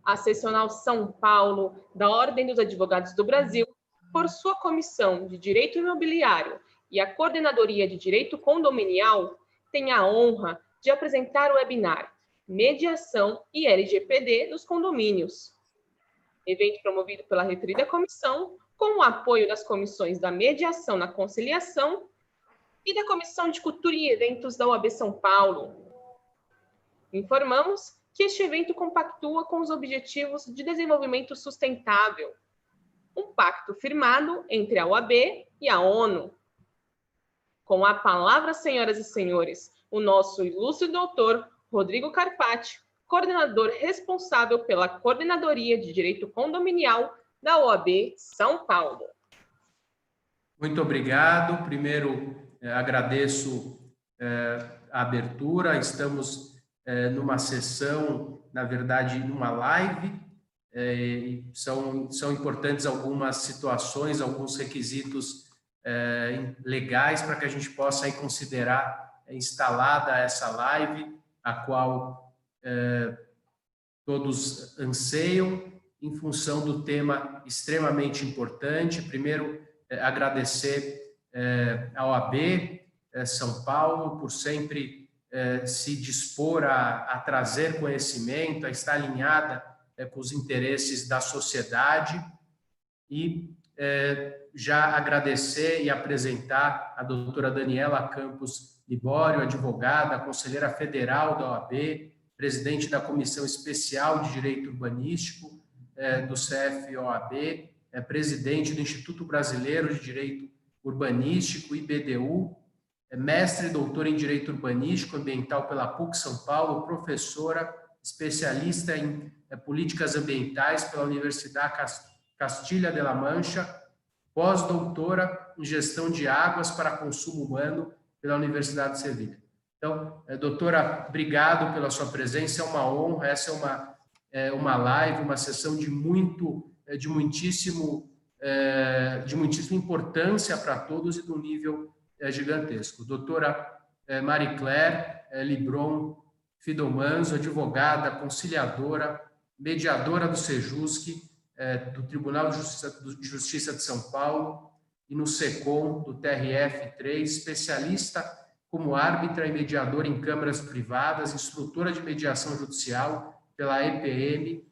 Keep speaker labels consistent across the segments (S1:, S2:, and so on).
S1: a Seccional São Paulo da Ordem dos Advogados do Brasil, por sua Comissão de Direito Imobiliário e a Coordenadoria de Direito Condominial, tem a honra de apresentar o webinar Mediação e LGPD nos Condomínios. Evento promovido pela referida comissão, com o apoio das comissões da Mediação na Conciliação e da Comissão de Cultura e Eventos da OAB São Paulo. Informamos que este evento compactua com os Objetivos de Desenvolvimento Sustentável, um pacto firmado entre a OAB e a ONU. Com a palavra, senhoras e senhores, o nosso ilustre doutor Rodrigo Carpati, coordenador responsável pela Coordenadoria de Direito Condominial da OAB São Paulo.
S2: Muito obrigado. Primeiro, agradeço a abertura. Estamos numa sessão, na verdade, numa live. São importantes algumas situações, alguns requisitos legais para que a gente possa aí considerar instalada essa live, a qual todos anseiam, em função do tema extremamente importante. Primeiro, agradecer à OAB São Paulo por sempre se dispor a trazer conhecimento, a estar alinhada com os interesses da sociedade, e já agradecer e apresentar a doutora Daniela Campos Libório, advogada, conselheira federal da OAB, presidente da Comissão Especial de Direito Urbanístico do CFOAB, presidente do Instituto Brasileiro de Direito Urbanístico, IBDU, mestre e doutora em Direito Urbanístico Ambiental pela PUC São Paulo, professora, especialista em políticas ambientais pela Universidade Castilla de la Mancha, pós-doutora em Gestão de Águas para Consumo Humano pela Universidade de Sevilha. Então, doutora, obrigado pela sua presença, é uma honra. Essa é uma live, uma sessão de muitíssima importância para todos e de um nível gigantesco. Doutora Marie Claire Libron Fidomanzo, advogada, conciliadora, mediadora do SEJUSC, do Tribunal de Justiça de São Paulo e no SECOM do TRF3, especialista como árbitra e mediadora em câmaras privadas, instrutora de mediação judicial pela EPM,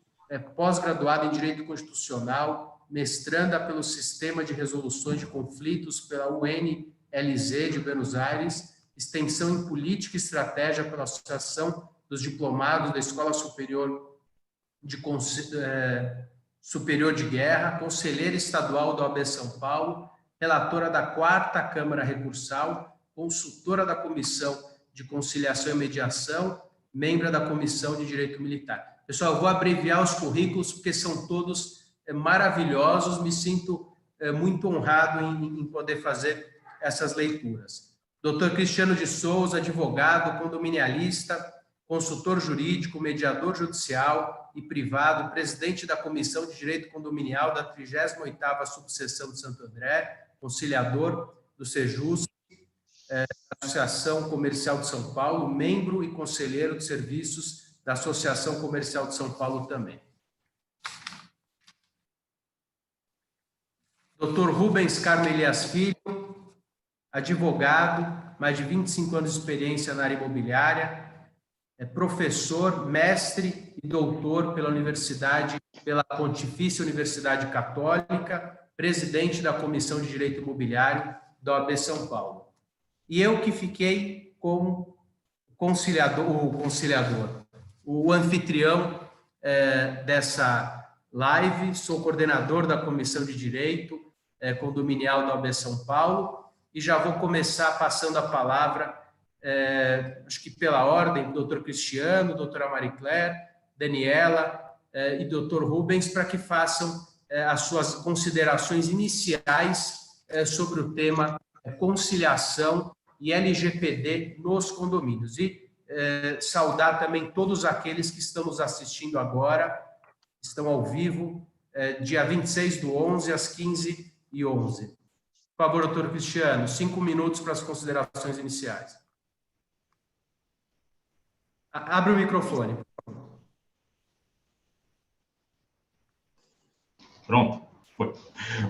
S2: pós-graduada em Direito Constitucional, mestranda pelo Sistema de Resoluções de Conflitos pela UNLZ de Buenos Aires, extensão em Política e Estratégia pela Associação dos Diplomados da Escola Superior de Guerra, conselheira estadual da OAB São Paulo, relatora da 4ª Câmara Recursal, consultora da Comissão de Conciliação e Mediação, membro da Comissão de Direito Militar. Pessoal, eu vou abreviar os currículos, porque são todos maravilhosos, me sinto muito honrado em poder fazer essas leituras. Dr. Cristiano de Souza, advogado, condominialista, consultor jurídico, mediador judicial e privado, presidente da Comissão de Direito Condominial da 38ª Subseção de Santo André, conciliador do SEJUSC, Associação Comercial de São Paulo, membro e conselheiro de serviços da Associação Comercial de São Paulo também. Dr. Rubens Carmo Elias Filho, advogado, mais de 25 anos de experiência na área imobiliária, professor, mestre e doutor pela Pontifícia Universidade Católica, presidente da Comissão de Direito Imobiliário da OAB São Paulo. E eu que fiquei como o anfitrião dessa live, sou coordenador da Comissão de Direito Condominial da OAB São Paulo, e já vou começar passando a palavra, acho que pela ordem, doutor Cristiano, doutora Marie Claire, Daniela e doutor Rubens, para que façam as suas considerações iniciais sobre o tema conciliação e LGPD nos condomínios. E saudar também todos aqueles que estão nos assistindo agora, estão ao vivo, dia 26/11, às 15h11. Por favor, doutor Cristiano, 5 minutos para as considerações iniciais. Abre o microfone, por favor.
S3: Pronto, foi.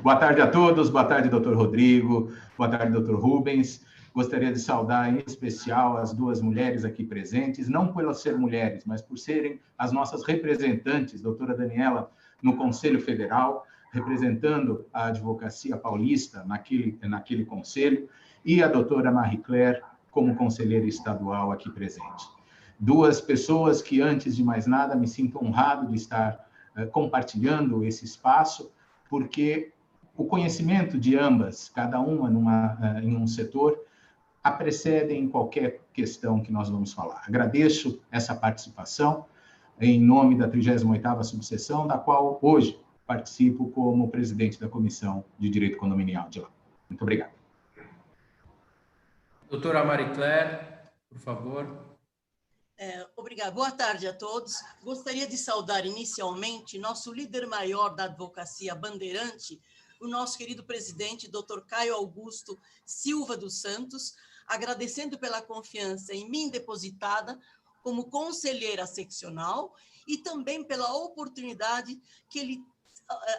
S3: Boa tarde a todos, boa tarde, doutor Rodrigo, boa tarde, doutor Rubens. Gostaria de saudar em especial as duas mulheres aqui presentes, não por elas serem mulheres, mas por serem as nossas representantes, doutora Daniela, no Conselho Federal, representando a advocacia paulista naquele conselho, e a doutora Marie Claire como conselheira estadual aqui presente. Duas pessoas que, antes de mais nada, me sinto honrado de estar compartilhando esse espaço, porque o conhecimento de ambas, cada uma em um setor, a precedem qualquer questão que nós vamos falar. Agradeço essa participação em nome da 38ª subseção, da qual hoje participo como presidente da Comissão de Direito Condominial de lá. Muito obrigado.
S2: Doutora Marie Claire, por favor.
S4: Obrigada. Boa tarde a todos. Gostaria de saudar inicialmente nosso líder maior da advocacia bandeirante, o nosso querido presidente, Dr. Caio Augusto Silva dos Santos, agradecendo pela confiança em mim depositada como conselheira seccional e também pela oportunidade que ele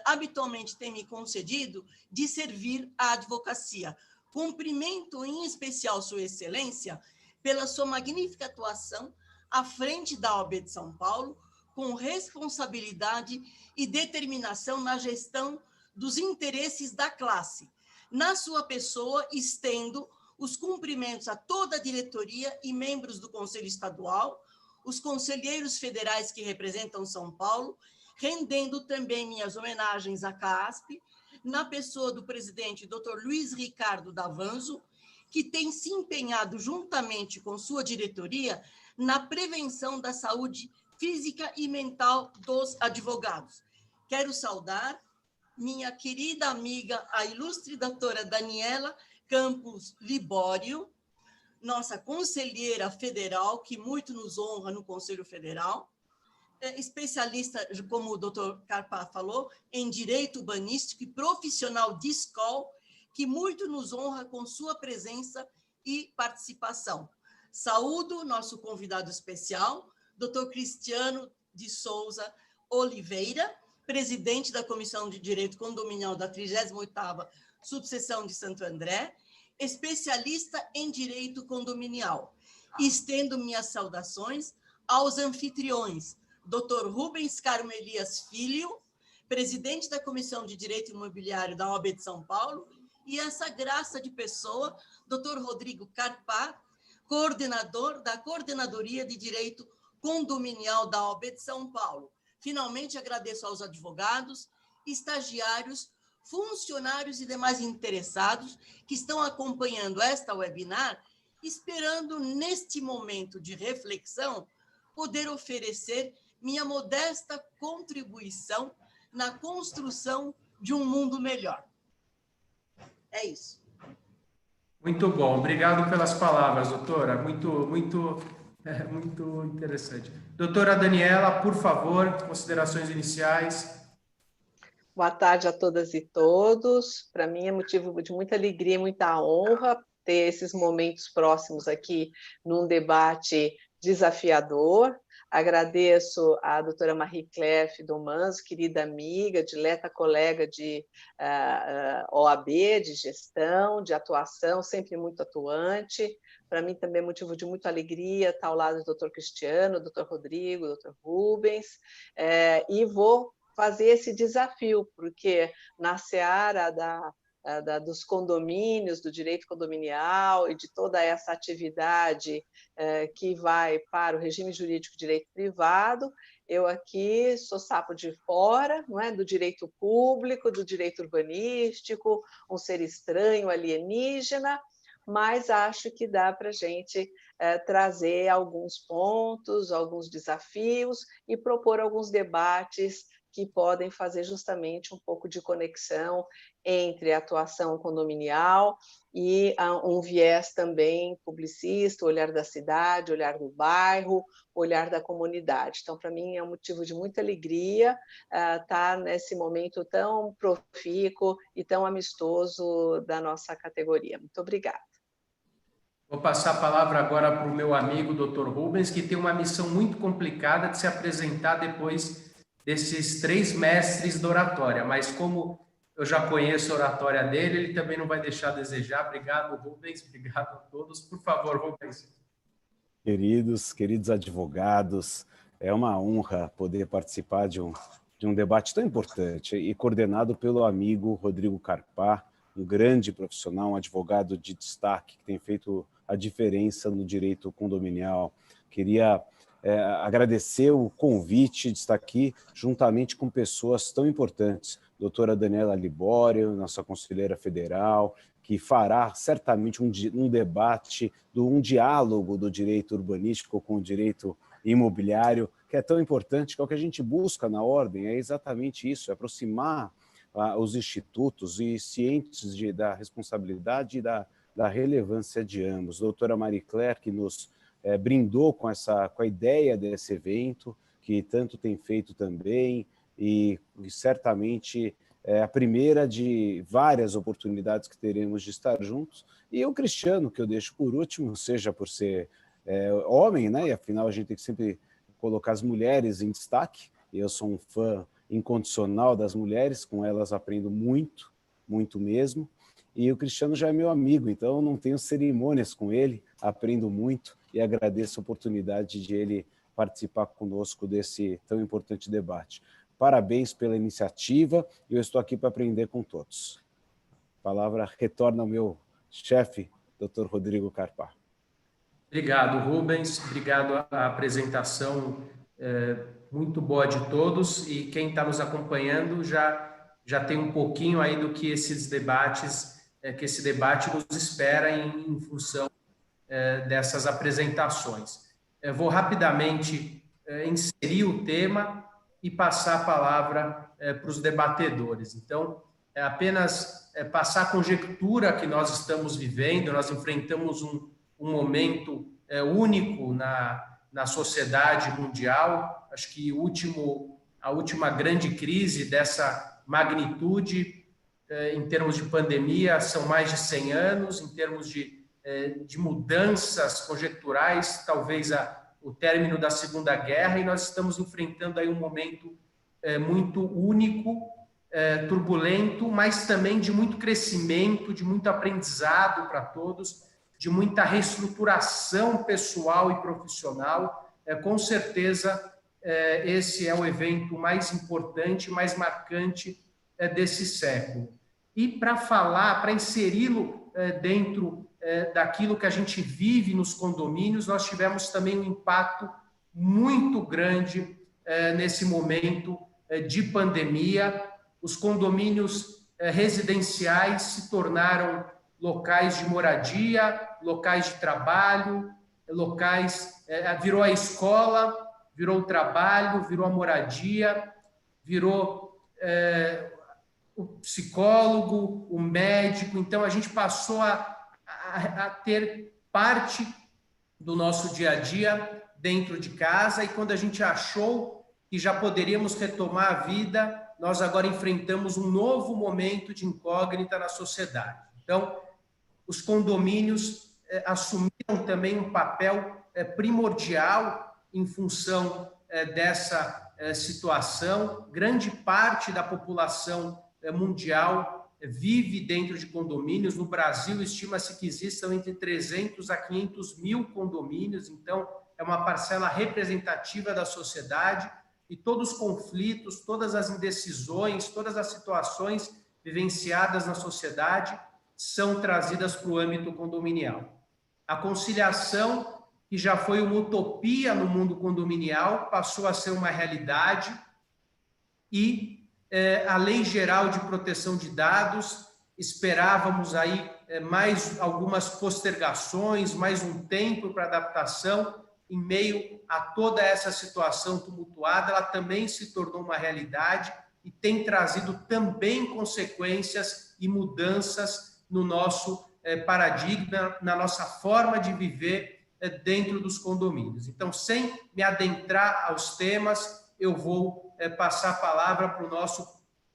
S4: habitualmente tem me concedido de servir à advocacia. Cumprimento em especial Sua Excelência pela sua magnífica atuação à frente da OAB de São Paulo, com responsabilidade e determinação na gestão dos interesses da classe. Na sua pessoa, estendo os cumprimentos a toda a diretoria e membros do Conselho Estadual, os conselheiros federais que representam São Paulo, rendendo também minhas homenagens à CASP, na pessoa do presidente Dr. Luiz Ricardo Davanzo, que tem se empenhado juntamente com sua diretoria na prevenção da saúde física e mental dos advogados. Quero saudar minha querida amiga, a ilustre doutora Daniela Campos Libório, nossa conselheira federal, que muito nos honra no Conselho Federal, especialista, como o doutor Carpá falou, em direito urbanístico e profissional de escola, que muito nos honra com sua presença e participação. Saúdo nosso convidado especial, doutor Cristiano de Souza Oliveira, presidente da Comissão de Direito Condominial da 38ª Subseção de Santo André, especialista em direito condominial. Estendo minhas saudações aos anfitriões, Dr. Rubens Carmo Elias Filho, presidente da Comissão de Direito Imobiliário da OAB de São Paulo, e essa graça de pessoa, Dr. Rodrigo Carpá, coordenador da Coordenadoria de Direito Condominial da OAB de São Paulo. Finalmente, agradeço aos advogados, estagiários, funcionários e demais interessados que estão acompanhando esta webinar, esperando, neste momento de reflexão, poder oferecer minha modesta contribuição na construção de um mundo melhor. É isso.
S2: Muito bom, obrigado pelas palavras, doutora. Muito interessante. Doutora Daniela, por favor, considerações iniciais.
S5: Boa tarde a todas e todos. Para mim é motivo de muita alegria, muita honra ter esses momentos próximos aqui num debate desafiador. Agradeço à doutora Marie Claire Fidomanzo, querida amiga, dileta colega de OAB, de gestão, de atuação, sempre muito atuante. Para mim também é motivo de muita alegria estar ao lado do doutor Cristiano, do doutor Rodrigo, do doutor Rubens, e vou fazer esse desafio, porque na seara dos condomínios, do direito condominial e de toda essa atividade que vai para o regime jurídico de direito privado, eu aqui sou sapo de fora, não é? Do direito público, do direito urbanístico, um ser estranho, alienígena, mas acho que dá para a gente trazer alguns pontos, alguns desafios e propor alguns debates que podem fazer justamente um pouco de conexão entre a atuação condominial e um viés também publicista, olhar da cidade, olhar do bairro, olhar da comunidade. Então, para mim, é um motivo de muita alegria estar nesse momento tão profícuo e tão amistoso da nossa categoria. Muito obrigada.
S2: Vou passar a palavra agora para o meu amigo, Dr. Rubens, que tem uma missão muito complicada de se apresentar depois desses 3 mestres da oratória, mas como eu já conheço a oratória dele, ele também não vai deixar a desejar. Obrigado, Rubens, obrigado a todos. Por favor, Rubens.
S6: Queridos advogados, é uma honra poder participar de um debate tão importante e coordenado pelo amigo Rodrigo Carpá, um grande profissional, um advogado de destaque que tem feito a diferença no direito condominial. Queria agradecer o convite de estar aqui juntamente com pessoas tão importantes, doutora Daniela Libório, nossa conselheira federal, que fará certamente um debate, um diálogo do direito urbanístico com o direito imobiliário, que é tão importante, que é o que a gente busca na ordem, é exatamente isso, é aproximar os institutos e cientes da responsabilidade e da relevância de ambos. Doutora Marie Claire, que nos brindou com a ideia desse evento, que tanto tem feito também, e certamente é a primeira de várias oportunidades que teremos de estar juntos. E o Cristiano, que eu deixo por último, seja por ser homem, né? E afinal a gente tem que sempre colocar as mulheres em destaque. Eu sou um fã incondicional das mulheres, com elas aprendo muito, muito mesmo. E o Cristiano já é meu amigo, então não tenho cerimônias com ele, aprendo muito e agradeço a oportunidade de ele participar conosco desse tão importante debate. Parabéns pela iniciativa e eu estou aqui para aprender com todos. A palavra retorna ao meu chefe, Dr. Rodrigo Carpá.
S2: Obrigado, Rubens. Obrigado a apresentação muito boa de todos. E quem está nos acompanhando já tem um pouquinho aí do que esses debates, que esse debate nos espera em função dessas apresentações. Eu vou rapidamente inserir o tema e passar a palavra para os debatedores. Então, apenas passar a conjectura que nós estamos vivendo, nós enfrentamos um momento único na sociedade mundial. Acho que a última grande crise dessa magnitude, em termos de pandemia, são mais de 100 anos, em termos de mudanças conjecturais, talvez o término da Segunda Guerra, e nós estamos enfrentando aí um momento muito único, turbulento, mas também de muito crescimento, de muito aprendizado para todos, de muita reestruturação pessoal e profissional. Com certeza, esse é o evento mais importante, mais marcante desse século. E para inseri-lo dentro daquilo que a gente vive nos condomínios, nós tivemos também um impacto muito grande nesse momento de pandemia. Os condomínios residenciais se tornaram locais de moradia, locais de trabalho, virou a escola, virou o trabalho, virou a moradia, virou o psicólogo, o médico. Então, a gente passou a ter parte do nosso dia a dia dentro de casa, e quando a gente achou que já poderíamos retomar a vida, nós agora enfrentamos um novo momento de incógnita na sociedade. Então, os condomínios assumiram também um papel primordial em função dessa situação. Grande parte da população mundial vive dentro de condomínios. No Brasil, estima-se que existam entre 300 a 500 mil condomínios, então é uma parcela representativa da sociedade, e todos os conflitos, todas as indecisões, todas as situações vivenciadas na sociedade são trazidas para o âmbito condominial. A conciliação, que já foi uma utopia no mundo condominial, passou a ser uma realidade, e a Lei Geral de Proteção de Dados, esperávamos aí mais algumas postergações, mais um tempo para adaptação. Em meio a toda essa situação tumultuada, ela também se tornou uma realidade e tem trazido também consequências e mudanças no nosso paradigma, na nossa forma de viver dentro dos condomínios. Então, sem me adentrar aos temas, eu vou passar a palavra para o nosso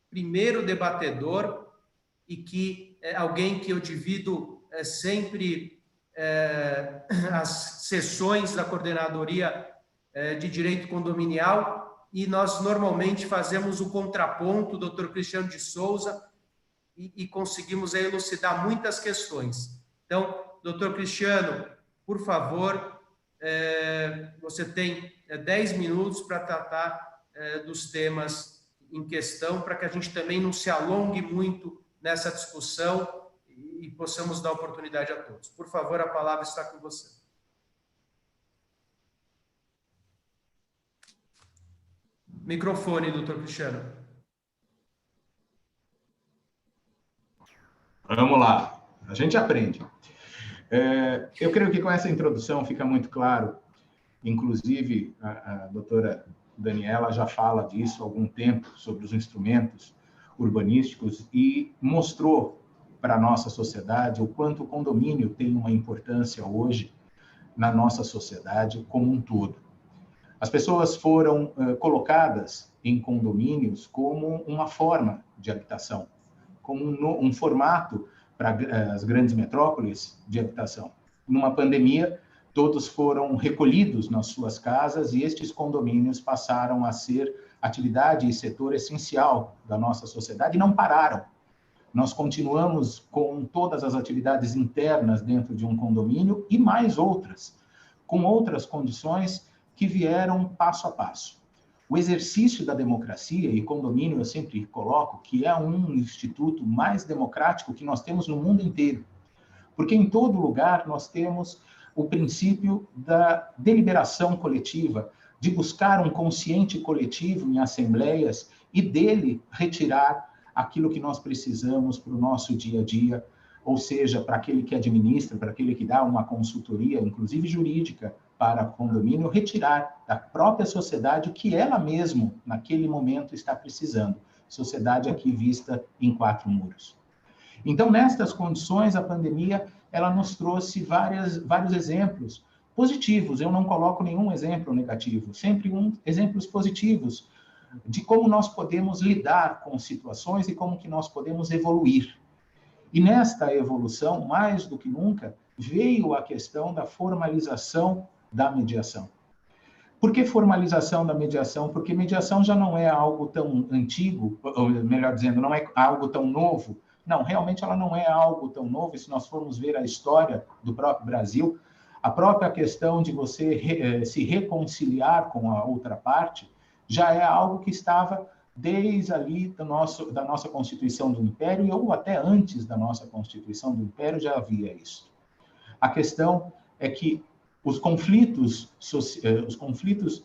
S2: primeiro debatedor, e que é alguém que eu divido sempre as sessões da Coordenadoria de Direito Condominial, e nós normalmente fazemos o contraponto, Dr. Cristiano de Souza, e conseguimos elucidar muitas questões. Então, Dr. Cristiano, por favor, você tem 10 minutos para tratar dos temas em questão, para que a gente também não se alongue muito nessa discussão e possamos dar oportunidade a todos. Por favor, a palavra está com você. Microfone, doutor Cristiano.
S3: Vamos lá, a gente aprende. Eu creio que com essa introdução fica muito claro, inclusive a doutora Daniela já fala disso há algum tempo, sobre os instrumentos urbanísticos, e mostrou para a nossa sociedade o quanto o condomínio tem uma importância hoje na nossa sociedade como um todo. As pessoas foram colocadas em condomínios como uma forma de habitação, como um formato para as grandes metrópoles de habitação. Numa pandemia, todos foram recolhidos nas suas casas e estes condomínios passaram a ser atividade e setor essencial da nossa sociedade e não pararam. Nós continuamos com todas as atividades internas dentro de um condomínio e mais outras, com outras condições que vieram passo a passo. O exercício da democracia, e condomínio eu sempre coloco, que é um instituto mais democrático que nós temos no mundo inteiro. Porque em todo lugar nós temos o princípio da deliberação coletiva, de buscar um consciente coletivo em assembleias e dele retirar aquilo que nós precisamos para o nosso dia a dia, ou seja, para aquele que administra, para aquele que dá uma consultoria, inclusive jurídica, para o condomínio, retirar da própria sociedade o que ela mesma, naquele momento, está precisando. Sociedade aqui vista em 4 muros. Então, nestas condições, a pandemia, ela nos trouxe vários exemplos positivos. Eu não coloco nenhum exemplo negativo, sempre exemplos positivos de como nós podemos lidar com situações e como que nós podemos evoluir. E nesta evolução, mais do que nunca, veio a questão da formalização da mediação. Por que formalização da mediação? Porque mediação já não é algo tão antigo, ou melhor dizendo, não é algo tão novo. Não, realmente ela não é algo tão novo. Se nós formos ver a história do próprio Brasil, a própria questão de você se reconciliar com a outra parte já é algo que estava desde ali da nossa Constituição do Império, ou até antes da nossa Constituição do Império já havia isso. A questão é que os conflitos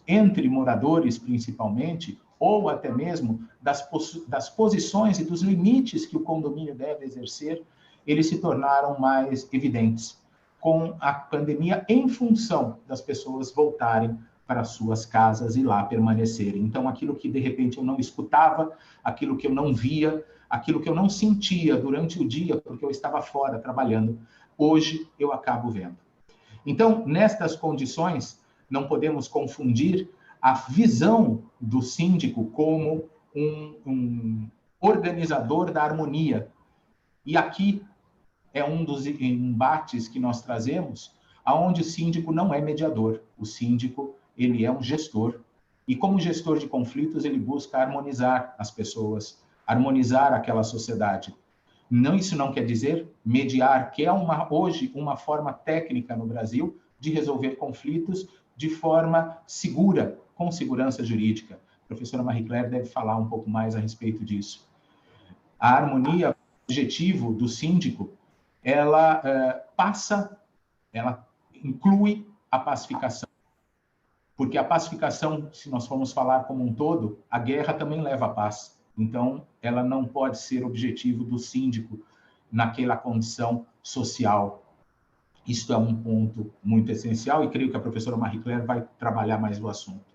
S3: entre moradores, principalmente, ou até mesmo das posições e dos limites que o condomínio deve exercer, eles se tornaram mais evidentes com a pandemia, em função das pessoas voltarem para suas casas e lá permanecerem. Então, aquilo que, de repente, eu não escutava, aquilo que eu não via, aquilo que eu não sentia durante o dia, porque eu estava fora trabalhando, hoje eu acabo vendo. Então, nestas condições, não podemos confundir a visão do síndico como um organizador da harmonia. E aqui é um dos embates que nós trazemos, aonde o síndico não é mediador. O síndico, ele é um gestor. E como gestor de conflitos, ele busca harmonizar as pessoas, harmonizar aquela sociedade. Não, isso não quer dizer mediar, que é hoje uma forma técnica no Brasil de resolver conflitos de forma segura, com segurança jurídica. A professora Marie Claire deve falar um pouco mais a respeito disso. A harmonia, o objetivo do síndico, ela inclui a pacificação. Porque a pacificação, se nós formos falar como um todo, a guerra também leva à paz. Então, ela não pode ser objetivo do síndico naquela condição social. Isso é um ponto muito essencial e creio que a professora Marie Claire vai trabalhar mais o assunto.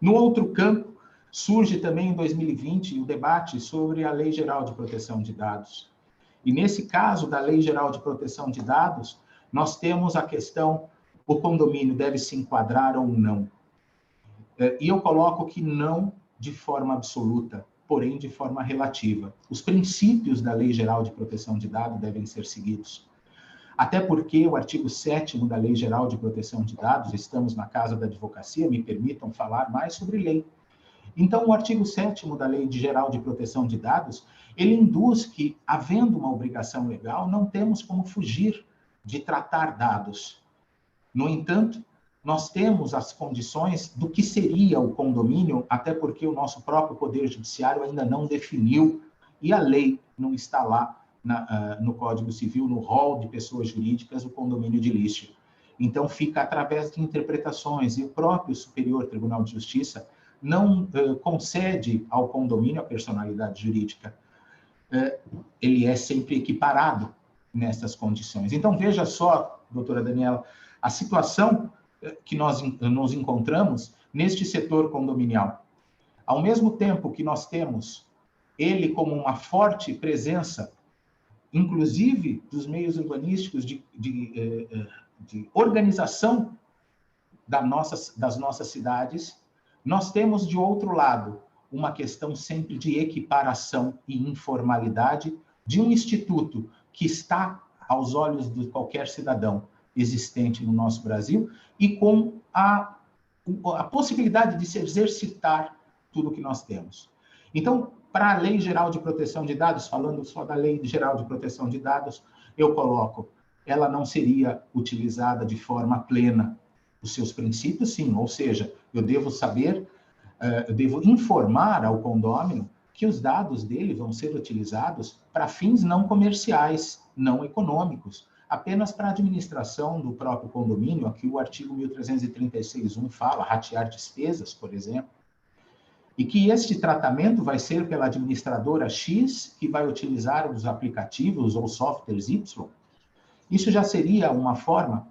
S3: No outro campo, surge também em 2020 o debate sobre a Lei Geral de Proteção de Dados. E nesse caso da Lei Geral de Proteção de Dados, nós temos a questão, o condomínio deve se enquadrar ou não. E eu coloco que não de forma absoluta, porém de forma relativa. Os princípios da Lei Geral de Proteção de Dados devem ser seguidos. Até porque o artigo 7º da Lei Geral de Proteção de Dados, estamos na Casa da Advocacia, me permitam falar mais sobre lei. Então, o artigo 7º da Lei Geral de Proteção de Dados, ele induz que, havendo uma obrigação legal, não temos como fugir de tratar dados. No entanto, nós temos as condições do que seria o condomínio, até porque o nosso próprio Poder Judiciário ainda não definiu, e a lei não está lá no Código Civil, no rol de pessoas jurídicas, o condomínio edilício. Então, fica através de interpretações, e o próprio Superior Tribunal de Justiça não concede ao condomínio a personalidade jurídica. Ele é sempre equiparado nessas condições. Então, veja só, doutora Daniela, a situação que nós nos encontramos neste setor condominial. Ao mesmo tempo que nós temos ele como uma forte presença, inclusive dos meios urbanísticos de organização das nossas cidades, nós temos, de outro lado, uma questão sempre de equiparação e informalidade de um instituto que está aos olhos de qualquer cidadão existente no nosso Brasil e com a possibilidade de se exercitar tudo que nós temos. Então, para a Lei Geral de Proteção de Dados, falando só da Lei Geral de Proteção de Dados, eu coloco, ela não seria utilizada de forma plena. Os seus princípios, sim, ou seja, eu devo saber, eu devo informar ao condômino que os dados dele vão ser utilizados para fins não comerciais, não econômicos, apenas para a administração do próprio condomínio. Aqui o artigo 1336.1 fala, ratear despesas, por exemplo, e que este tratamento vai ser pela administradora X, que vai utilizar os aplicativos ou softwares Y. Isso já seria uma forma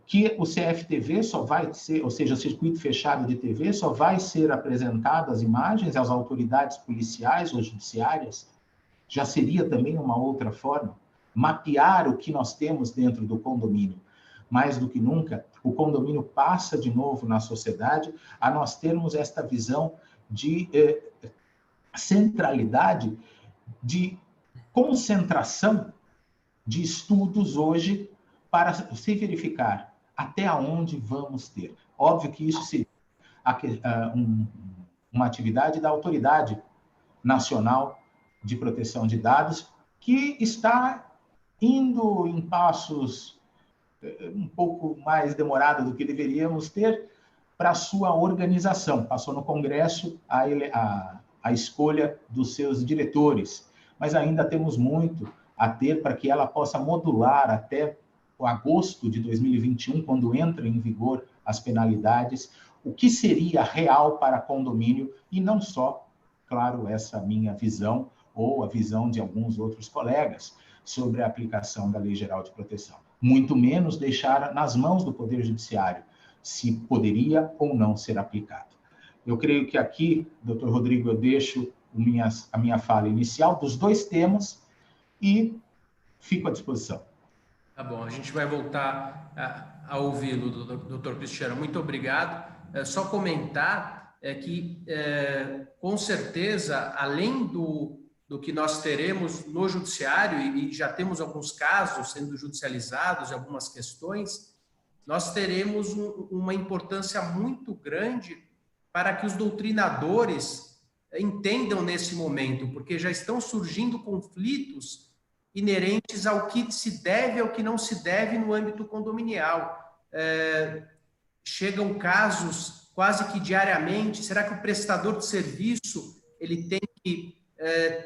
S3: que o CFTV só vai ser, ou seja, o circuito fechado de TV, só vai ser apresentado as imagens às autoridades policiais ou judiciárias. Já seria também uma outra forma. Mapear o que nós temos dentro do condomínio. Mais do que nunca, o condomínio passa de novo na sociedade a nós termos esta visão de centralidade, de concentração de estudos hoje para se verificar até onde vamos ter. Óbvio que isso seria uma atividade da Autoridade Nacional de Proteção de Dados, que está indo em passos um pouco mais demorados do que deveríamos ter para a sua organização. Passou no Congresso a escolha dos seus diretores, mas ainda temos muito a ter para que ela possa modular até o agosto de 2021, quando entra em vigor as penalidades, o que seria real para condomínio, e não só, claro, essa minha visão ou a visão de alguns outros colegas sobre a aplicação da Lei Geral de Proteção. Muito menos deixar nas mãos do Poder Judiciário se poderia ou não ser aplicado. Eu creio que aqui, doutor Rodrigo, eu deixo a minha fala inicial dos dois temas e fico à disposição.
S2: Tá bom, a gente vai voltar a ouvi-lo, doutor Cristiano. Muito obrigado. Só comentar que, com certeza, além do que nós teremos no judiciário, e já temos alguns casos sendo judicializados, algumas questões, nós teremos uma importância muito grande para que os doutrinadores entendam nesse momento, porque já estão surgindo conflitos inerentes ao que se deve e ao que não se deve no âmbito condominial. Chegam casos quase que diariamente. Será que o prestador de serviço ele tem que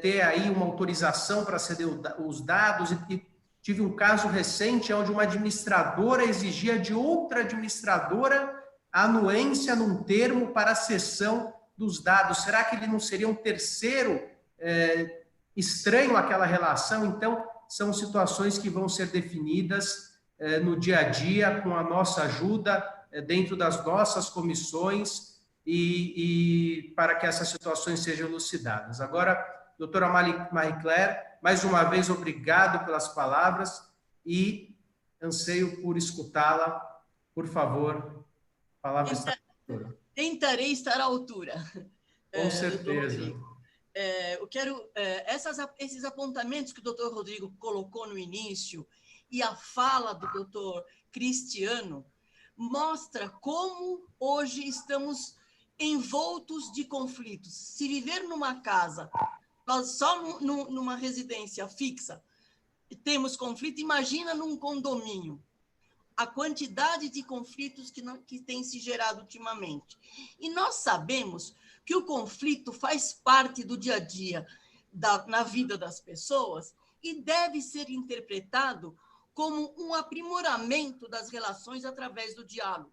S2: ter aí uma autorização para ceder os dados? E tive um caso recente onde uma administradora exigia de outra administradora a anuência num termo para a cessão dos dados. Será que ele não seria um terceiro estranho àquela relação? Então, são situações que vão ser definidas no dia a dia, com a nossa ajuda, dentro das nossas comissões, e para que essas situações sejam elucidadas. Agora, doutora Marie-Claire, mais uma vez, obrigado pelas palavras e anseio por escutá-la. Por favor, palavras.
S4: Tentarei estar à altura.
S2: Com certeza.
S4: Eu quero esses apontamentos que o doutor Rodrigo colocou no início e a fala do doutor Cristiano mostra como hoje estamos envoltos de conflitos. Se viver numa casa, só numa residência fixa, temos conflito, imagina num condomínio. A quantidade de conflitos que tem se gerado ultimamente. E nós sabemos que o conflito faz parte do dia a dia na vida das pessoas e deve ser interpretado como um aprimoramento das relações através do diálogo.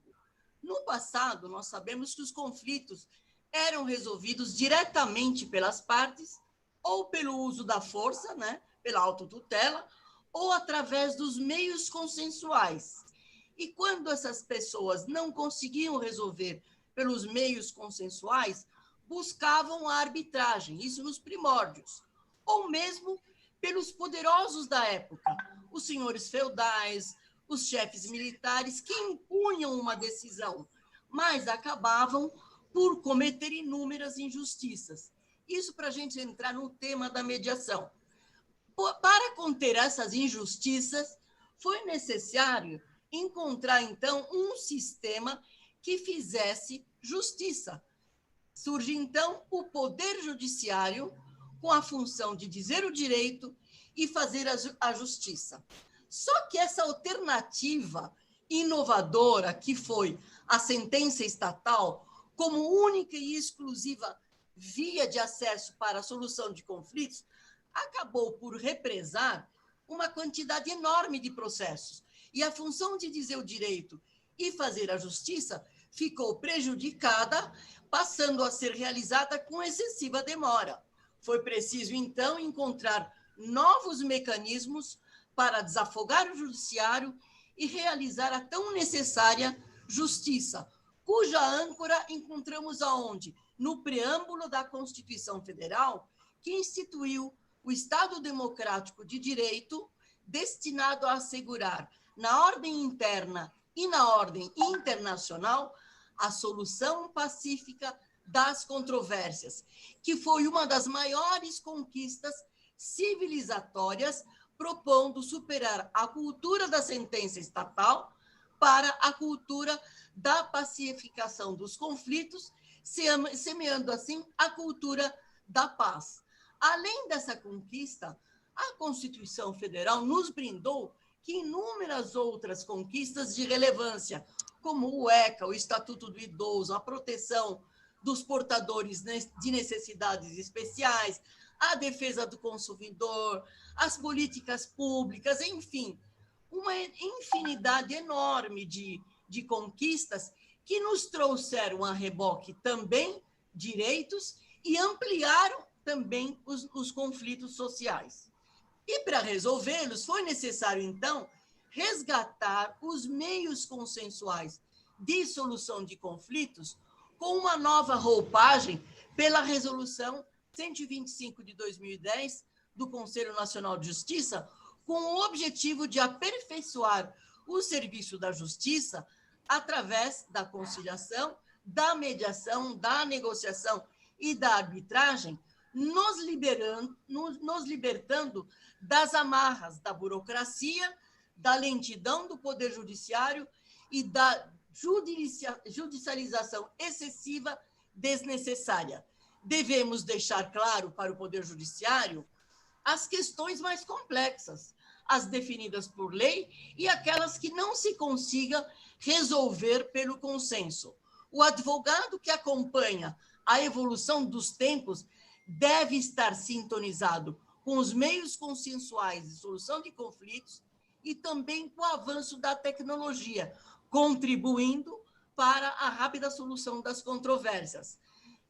S4: No passado, nós sabemos que os conflitos eram resolvidos diretamente pelas partes ou pelo uso da força, né, pela autotutela, ou através dos meios consensuais. E quando essas pessoas não conseguiam resolver pelos meios consensuais, buscavam a arbitragem, isso nos primórdios, ou mesmo pelos poderosos da época, os senhores feudais, os chefes militares, que impunham uma decisão, mas acabavam por cometer inúmeras injustiças. Isso para a gente entrar no tema da mediação. Para conter essas injustiças, foi necessário encontrar, então, um sistema que fizesse justiça. Surge, então, o Poder Judiciário com a função de dizer o direito e fazer a justiça. Só que essa alternativa inovadora, que foi a sentença estatal, como única e exclusiva via de acesso para a solução de conflitos, acabou por represar uma quantidade enorme de processos. E a função de dizer o direito e fazer a justiça ficou prejudicada, passando a ser realizada com excessiva demora. Foi preciso, então, encontrar novos mecanismos para desafogar o judiciário e realizar a tão necessária justiça, cuja âncora encontramos aonde? No preâmbulo da Constituição Federal, que instituiu o Estado Democrático de Direito, destinado a assegurar, na ordem interna e na ordem internacional, a solução pacífica das controvérsias, que foi uma das maiores conquistas civilizatórias, propondo superar a cultura da sentença estatal para a cultura da pacificação dos conflitos, semeando assim a cultura da paz. Além dessa conquista, a Constituição Federal nos brindou que inúmeras outras conquistas de relevância, como o ECA, o Estatuto do Idoso, a proteção dos portadores de necessidades especiais, a defesa do consumidor, as políticas públicas, enfim, uma infinidade enorme de conquistas que nos trouxeram a reboque também direitos e ampliaram também os conflitos sociais. E para resolvê-los, foi necessário, então, resgatar os meios consensuais de solução de conflitos com uma nova roupagem pela Resolução 125 de 2010 do Conselho Nacional de Justiça, com o objetivo de aperfeiçoar o serviço da justiça através da conciliação, da mediação, da negociação e da arbitragem, nos libertando das amarras da burocracia, da lentidão do Poder Judiciário e da judicialização excessiva desnecessária. Devemos deixar claro para o Poder Judiciário as questões mais complexas, as definidas por lei e aquelas que não se consiga resolver pelo consenso. O advogado que acompanha a evolução dos tempos deve estar sintonizado com os meios consensuais de solução de conflitos e também com o avanço da tecnologia, contribuindo para a rápida solução das controvérsias.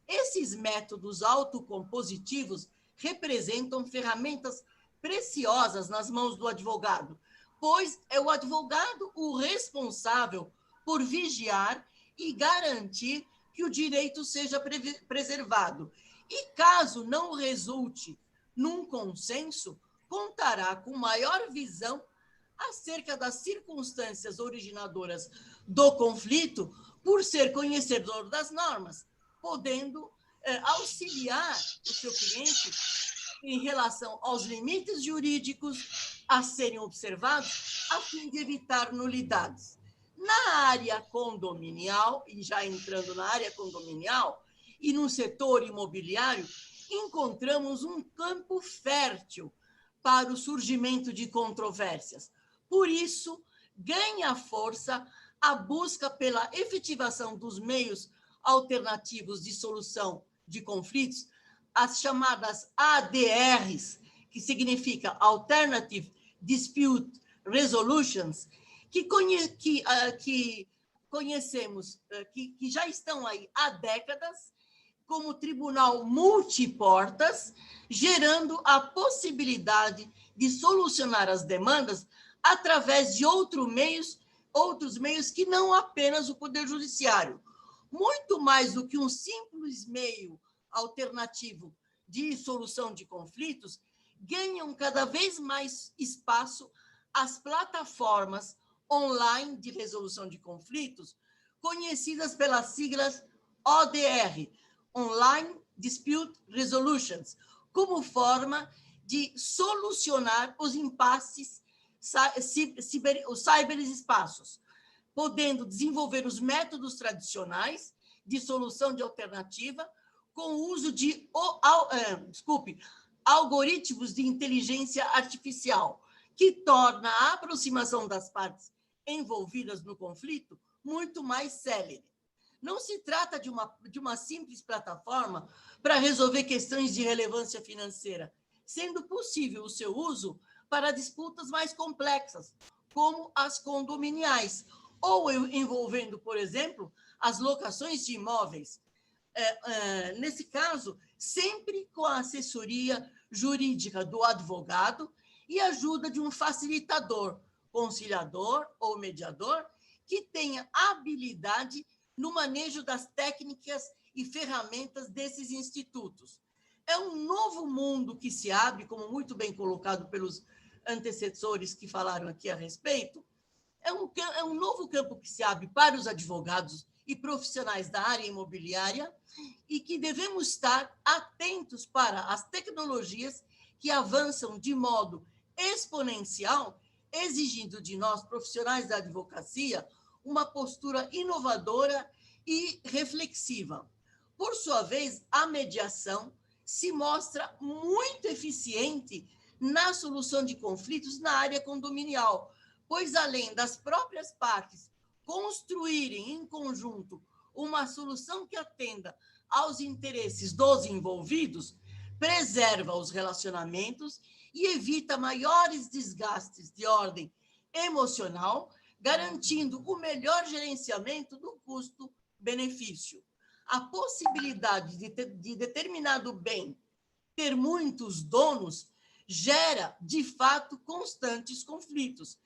S4: Esses métodos autocompositivos representam ferramentas preciosas nas mãos do advogado, pois é o advogado o responsável por vigiar e garantir que o direito seja preservado. E caso não resulte num consenso, contará com maior visão acerca das circunstâncias originadoras do conflito, por ser conhecedor das normas, podendo auxiliar o seu cliente em relação aos limites jurídicos a serem observados, a fim de evitar nulidades. Na área condominial, e já entrando na área condominial, e no setor imobiliário, encontramos um campo fértil para o surgimento de controvérsias. Por isso, ganha força a busca pela efetivação dos meios alternativos de solução de conflitos, as chamadas ADRs, que significa Alternative Dispute Resolutions, que conhecemos, que já estão aí há décadas, como tribunal multiportas, gerando a possibilidade de solucionar as demandas através de outros meios que não apenas o Poder Judiciário. Muito mais do que um simples meio alternativo de solução de conflitos, ganham cada vez mais espaço as plataformas online de resolução de conflitos, conhecidas pelas siglas ODR, Online Dispute Resolutions, como forma de solucionar os impasses, os cyberespaços, podendo desenvolver os métodos tradicionais de solução de alternativa com o uso de algoritmos de inteligência artificial, que torna a aproximação das partes envolvidas no conflito muito mais célere. Não se trata de uma simples plataforma para resolver questões de relevância financeira, sendo possível o seu uso para disputas mais complexas, como as condominiais, ou envolvendo, por exemplo, as locações de imóveis. Nesse caso, sempre com a assessoria jurídica do advogado e ajuda de um facilitador, conciliador ou mediador, que tenha habilidade no manejo das técnicas e ferramentas desses institutos. É um novo mundo que se abre, como muito bem colocado pelos antecessores que falaram aqui a respeito. É um novo campo que se abre para os advogados e profissionais da área imobiliária e que devemos estar atentos para as tecnologias que avançam de modo exponencial, exigindo de nós, profissionais da advocacia, uma postura inovadora e reflexiva. Por sua vez, a mediação se mostra muito eficiente na solução de conflitos na área condominial, pois, além das próprias partes construírem em conjunto uma solução que atenda aos interesses dos envolvidos, preserva os relacionamentos e evita maiores desgastes de ordem emocional, garantindo o melhor gerenciamento do custo-benefício. A possibilidade de determinado bem ter muitos donos gera, de fato, constantes conflitos,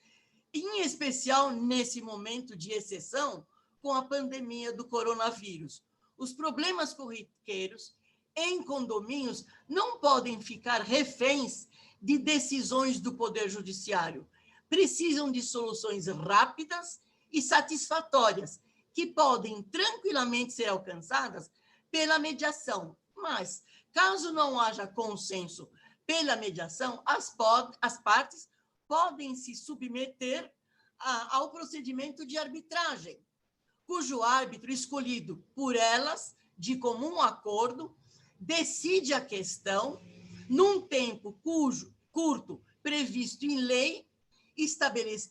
S4: em especial nesse momento de exceção com a pandemia do coronavírus. Os problemas corriqueiros em condomínios não podem ficar reféns de decisões do Poder Judiciário. Precisam de soluções rápidas e satisfatórias, que podem tranquilamente ser alcançadas pela mediação. Mas, caso não haja consenso pela mediação, as partes podem se submeter ao procedimento de arbitragem, cujo árbitro escolhido por elas, de comum acordo, decide a questão num tempo curto previsto em lei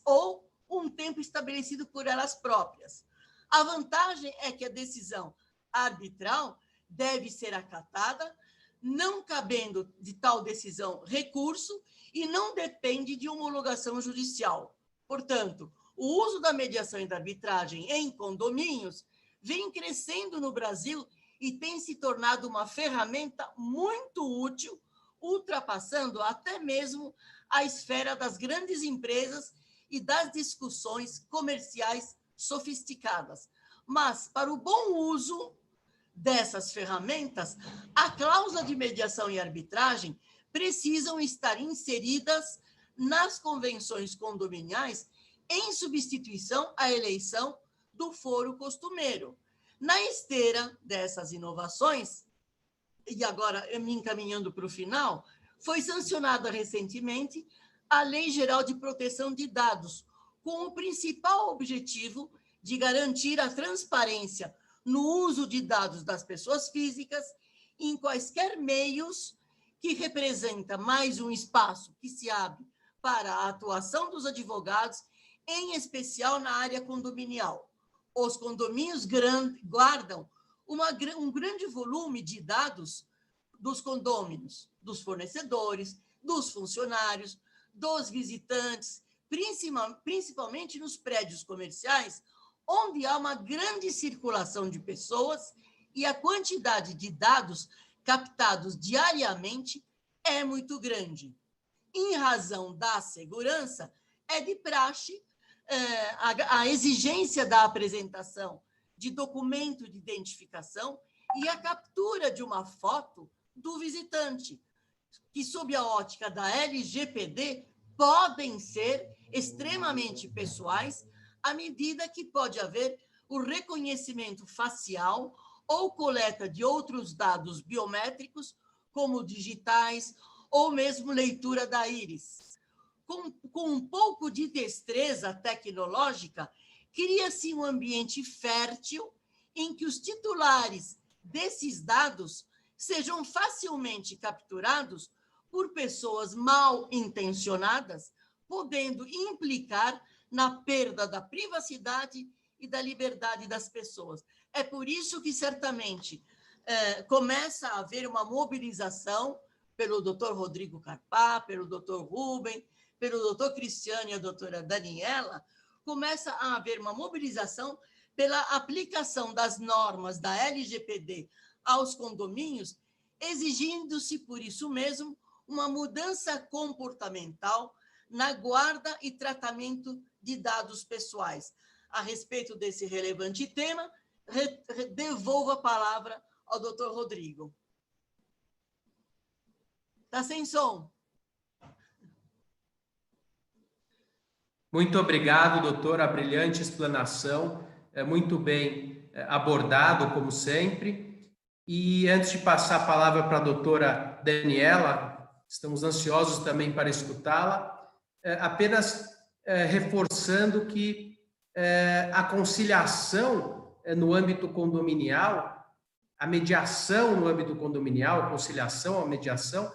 S4: ou um tempo estabelecido por elas próprias. A vantagem é que a decisão arbitral deve ser acatada, não cabendo de tal decisão recurso e não depende de homologação judicial. Portanto, o uso da mediação e da arbitragem em condomínios vem crescendo no Brasil e tem se tornado uma ferramenta muito útil, ultrapassando até mesmo a esfera das grandes empresas e das discussões comerciais sofisticadas. Mas, para o bom uso dessas ferramentas, a cláusula de mediação e arbitragem precisam estar inseridas nas convenções condominiais em substituição à eleição do foro costumeiro. Na esteira dessas inovações, e agora me encaminhando para o final, foi sancionada recentemente a Lei Geral de Proteção de Dados, com o principal objetivo de garantir a transparência no uso de dados das pessoas físicas em quaisquer meios, que representa mais um espaço que se abre para a atuação dos advogados, em especial na área condominial. Os condomínios guardam um grande volume de dados dos condôminos, dos fornecedores, dos funcionários, dos visitantes, principalmente nos prédios comerciais, onde há uma grande circulação de pessoas e a quantidade de dados captados diariamente é muito grande. Em razão da segurança, é de praxe a exigência da apresentação de documento de identificação e a captura de uma foto do visitante, que, sob a ótica da LGPD, podem ser extremamente pessoais, à medida que pode haver o reconhecimento facial ou coleta de outros dados biométricos, como digitais, ou mesmo leitura da íris. Com um pouco de destreza tecnológica, cria-se um ambiente fértil em que os titulares desses dados sejam facilmente capturados por pessoas mal intencionadas, podendo implicar na perda da privacidade e da liberdade das pessoas. É por isso que, certamente, começa a haver uma mobilização pelo Dr. Rodrigo Carpá, pelo Dr. Rubem, pelo Dr. Cristiano e a doutora Daniela, começa a haver uma mobilização pela aplicação das normas da LGPD aos condomínios, exigindo-se, por isso mesmo, uma mudança comportamental na guarda e tratamento de dados pessoais. A respeito desse relevante tema, devolvo a palavra ao Dr. Rodrigo. Está sem som.
S2: Muito obrigado, doutora. A brilhante explanação, muito bem abordado, como sempre. E antes de passar a palavra para a doutora Daniela, estamos ansiosos também para escutá-la, apenas reforçando que a conciliação no âmbito condominial, a mediação no âmbito condominial, a conciliação, a mediação,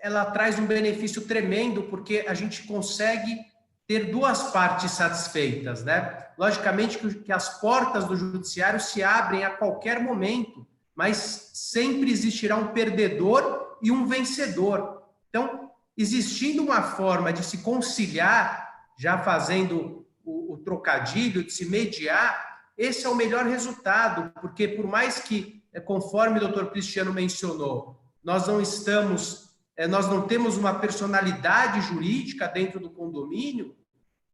S2: ela traz um benefício tremendo, porque a gente consegue ter duas partes satisfeitas, né? Logicamente que as portas do judiciário se abrem a qualquer momento, mas sempre existirá um perdedor e um vencedor. Então, existindo uma forma de se conciliar, já fazendo o trocadilho, de se mediar, esse é o melhor resultado, porque por mais que, conforme o doutor Cristiano mencionou, nós não temos uma personalidade jurídica dentro do condomínio,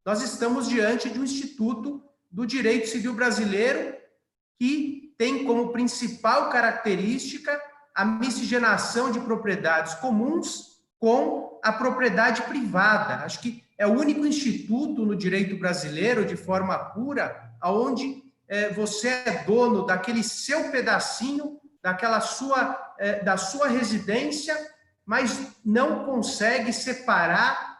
S2: nós estamos diante de um instituto do direito civil brasileiro que tem como principal característica a miscigenação de propriedades comuns com a propriedade privada. Acho que é o único instituto no direito brasileiro, de forma pura, onde você é dono daquele seu pedacinho, da sua residência, mas não consegue separar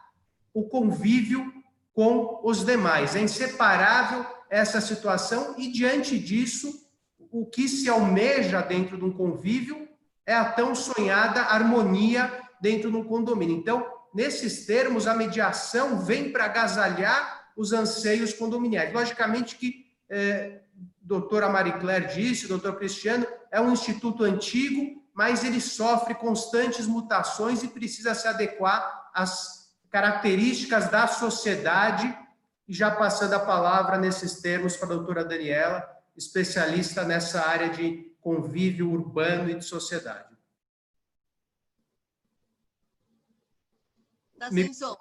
S2: o convívio com os demais. É inseparável essa situação e, diante disso, o que se almeja dentro de um convívio é a tão sonhada harmonia dentro de um condomínio. Então, nesses termos, a mediação vem para agasalhar os anseios condominiais. Logicamente que doutora Marie Claire disse, doutor Cristiano, é um instituto antigo, mas ele sofre constantes mutações e precisa se adequar às características da sociedade. E já passando a palavra nesses termos para a doutora Daniela, especialista nessa área de convívio urbano e de sociedade.
S4: Está sem som.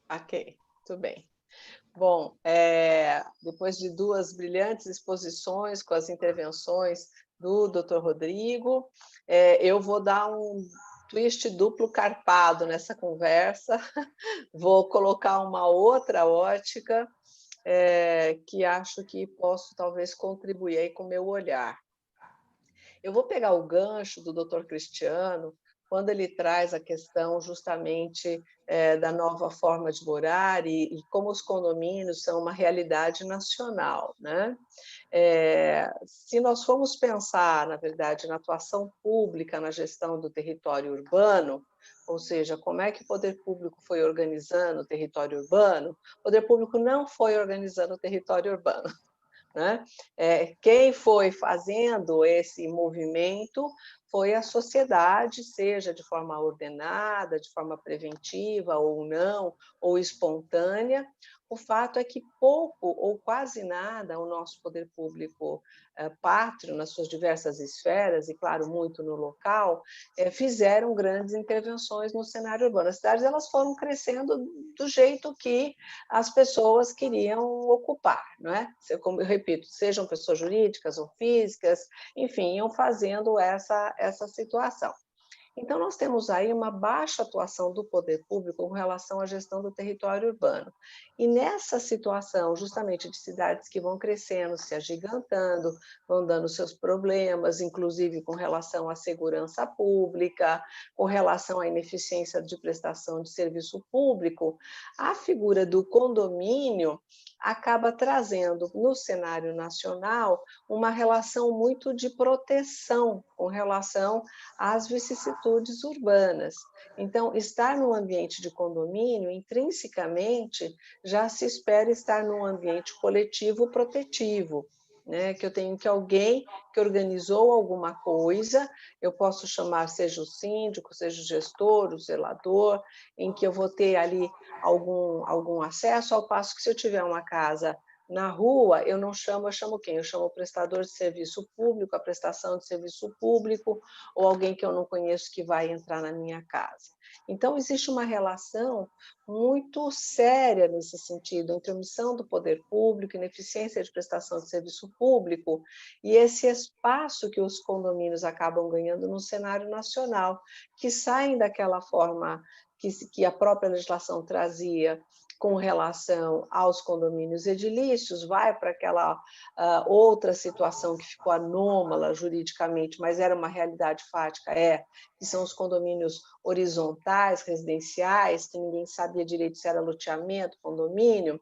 S5: Ok, tudo bem. Bom, depois de duas brilhantes exposições com as intervenções do Dr. Rodrigo, eu vou dar um twist duplo carpado nessa conversa, vou colocar uma outra ótica que acho que posso talvez contribuir aí com o meu olhar. Eu vou pegar o gancho do Dr. Cristiano, quando ele traz a questão justamente da nova forma de morar e como os condomínios são uma realidade nacional, né? Se nós formos pensar, na verdade, na atuação pública na gestão do território urbano, ou seja, como é que o poder público foi organizando o território urbano, o poder público não foi organizando o território urbano, né? Quem foi fazendo esse movimento foi a sociedade, seja de forma ordenada, de forma preventiva ou não, ou espontânea. O fato é que pouco ou quase nada o nosso poder público pátrio, nas suas diversas esferas, e claro, muito no local, fizeram grandes intervenções no cenário urbano. As cidades elas foram crescendo do jeito que as pessoas queriam ocupar, não é? Como eu repito, sejam pessoas jurídicas ou físicas, enfim, iam fazendo essa situação. Então, nós temos aí uma baixa atuação do poder público com relação à gestão do território urbano. E nessa situação, justamente de cidades que vão crescendo, se agigantando, vão dando seus problemas, inclusive com relação à segurança pública, com relação à ineficiência de prestação de serviço público, a figura do condomínio acaba trazendo no cenário nacional uma relação muito de proteção com relação às vicissitudes urbanas. Então, estar num ambiente de condomínio, intrinsecamente, já se espera estar num ambiente coletivo protetivo, né? Que eu tenho que alguém que organizou alguma coisa, eu posso chamar seja o síndico, seja o gestor, o zelador, em que eu vou ter ali algum acesso, ao passo que se eu tiver uma casa na rua, eu não chamo, eu chamo quem? Eu chamo o prestador de serviço público, a prestação de serviço público, ou alguém que eu não conheço que vai entrar na minha casa. Então, existe uma relação muito séria nesse sentido, entre a omissão do poder público, ineficiência de prestação de serviço público, e esse espaço que os condomínios acabam ganhando no cenário nacional, que saem daquela forma que a própria legislação trazia com relação aos condomínios edilícios, vai para aquela outra situação que ficou anômala juridicamente, mas era uma realidade fática, que são os condomínios horizontais, residenciais, que ninguém sabia direito se era loteamento, condomínio.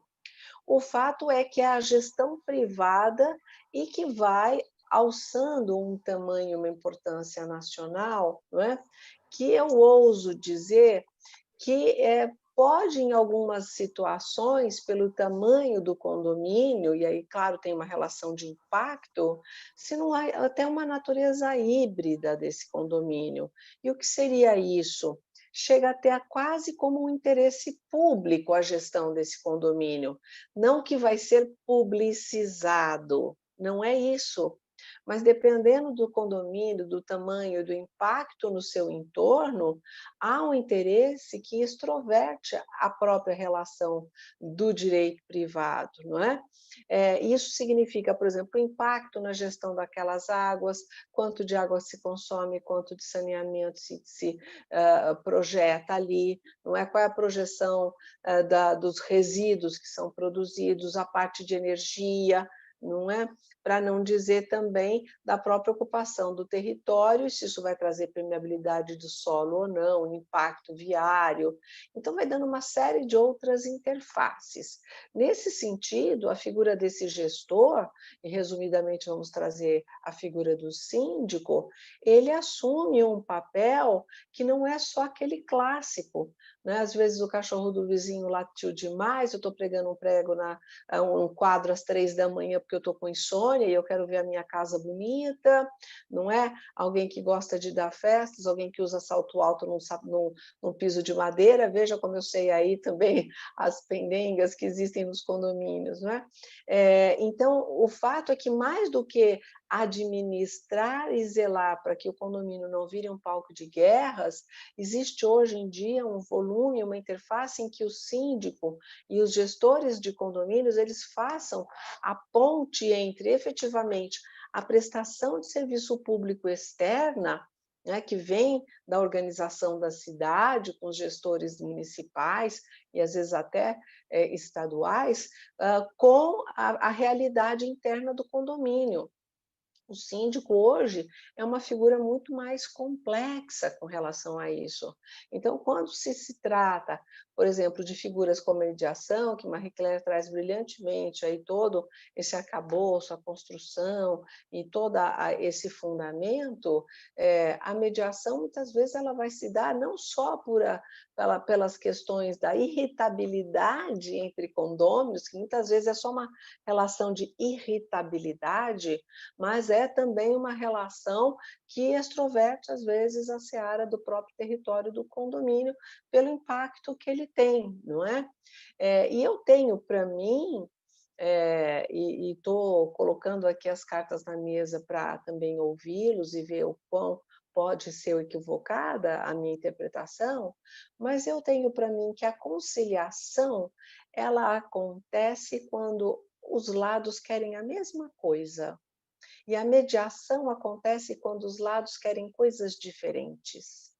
S5: O fato é que é a gestão privada e que vai alçando um tamanho, uma importância nacional, não é? Que eu ouso dizer que pode, em algumas situações, pelo tamanho do condomínio, e aí, claro, tem uma relação de impacto, se não há até uma natureza híbrida desse condomínio. E o que seria isso? Chega até quase como um interesse público a gestão desse condomínio, não que vai ser publicizado, não é isso. Mas dependendo do condomínio, do tamanho e do impacto no seu entorno, há um interesse que extroverte a própria relação do direito privado, não é? Isso significa, por exemplo, o impacto na gestão daquelas águas, quanto de água se consome, quanto de saneamento se projeta ali, não é? Qual é a projeção dos resíduos que são produzidos, a parte de energia, não é? Para não dizer também da própria ocupação do território, se isso vai trazer permeabilidade de solo ou não, impacto viário. Então, vai dando uma série de outras interfaces. Nesse sentido, a figura desse gestor, e resumidamente vamos trazer a figura do síndico, ele assume um papel que não é só aquele clássico, né? Às vezes o cachorro do vizinho latiu demais, eu estou pregando um quadro às 3 da manhã porque eu estou com insônia e eu quero ver a minha casa bonita, não é? Alguém que gosta de dar festas, alguém que usa salto alto num piso de madeira, veja como eu sei aí também as pendengas que existem nos condomínios, não é? Então, o fato é que mais do que administrar e zelar para que o condomínio não vire um palco de guerras, existe hoje em dia um volume, uma interface em que o síndico e os gestores de condomínios eles façam a ponte entre, efetivamente, a prestação de serviço público externa, né, que vem da organização da cidade, com os gestores municipais e, às vezes, até estaduais, com a realidade interna do condomínio. O síndico hoje é uma figura muito mais complexa com relação a isso. Então, quando se trata, por exemplo, de figuras como a mediação, que Marie Claire traz brilhantemente aí todo esse arcabouço, a construção e todo esse fundamento, a mediação muitas vezes ela vai se dar não só pelas questões da irritabilidade entre condôminos, que muitas vezes é só uma relação de irritabilidade, mas é também uma relação que extroverte, às vezes, a seara do próprio território do condomínio, pelo impacto que ele tem, não é? E eu tenho para mim, e estou colocando aqui as cartas na mesa para também ouvi-los e ver o quão pode ser equivocada a minha interpretação, mas eu tenho para mim que a conciliação ela acontece quando os lados querem a mesma coisa. E a mediação acontece quando os lados querem coisas diferentes.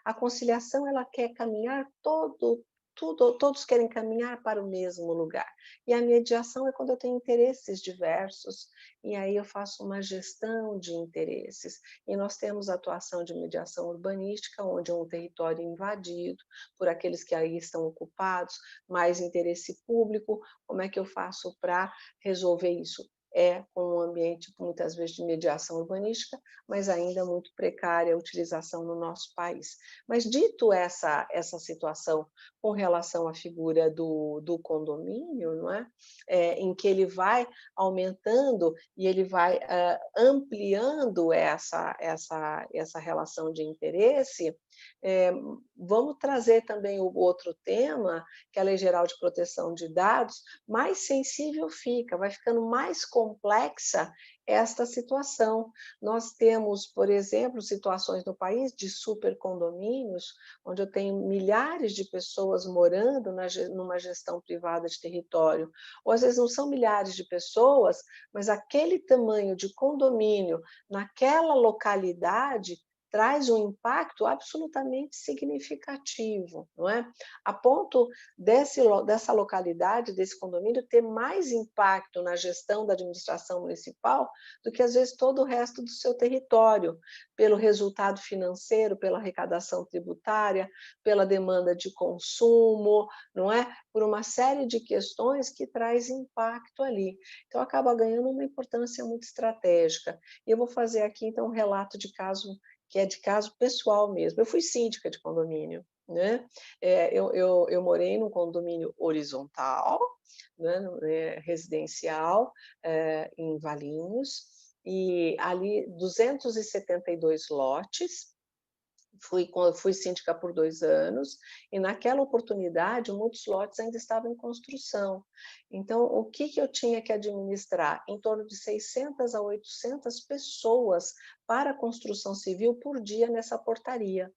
S5: A conciliação ela quer caminhar todos querem caminhar para o mesmo lugar. E a mediação é quando eu tenho interesses diversos, e aí eu faço uma gestão de interesses. E nós temos a atuação de mediação urbanística, onde é um território invadido por aqueles que aí estão ocupados, mais interesse público, como é que eu faço para resolver isso? Com um ambiente, muitas vezes, de mediação urbanística, mas ainda muito precária a utilização no nosso país. Mas, dito essa situação com relação à figura do condomínio, não é? Em que ele vai aumentando e ele vai ampliando essa relação de interesse, vamos trazer também o outro tema, que é a Lei Geral de Proteção de Dados, mais sensível fica, vai ficando mais complexa esta situação. Nós temos, por exemplo, situações no país de supercondomínios, onde eu tenho milhares de pessoas morando numa gestão privada de território, ou às vezes não são milhares de pessoas, mas aquele tamanho de condomínio naquela localidade traz um impacto absolutamente significativo, não é? A ponto dessa localidade, desse condomínio, ter mais impacto na gestão da administração municipal do que, às vezes, todo o resto do seu território, pelo resultado financeiro, pela arrecadação tributária, pela demanda de consumo, não é? Por uma série de questões que traz impacto ali. Então, acaba ganhando uma importância muito estratégica. E eu vou fazer aqui, então, um relato de caso que é de caso pessoal mesmo. Eu fui síndica de condomínio, né? Eu morei num condomínio horizontal, né, residencial, em Valinhos, e ali 272 lotes. Fui síndica por 2 anos, e naquela oportunidade muitos lotes ainda estavam em construção. Então, o que eu tinha que administrar? Em torno de 600 a 800 pessoas para a construção civil por dia nessa portaria.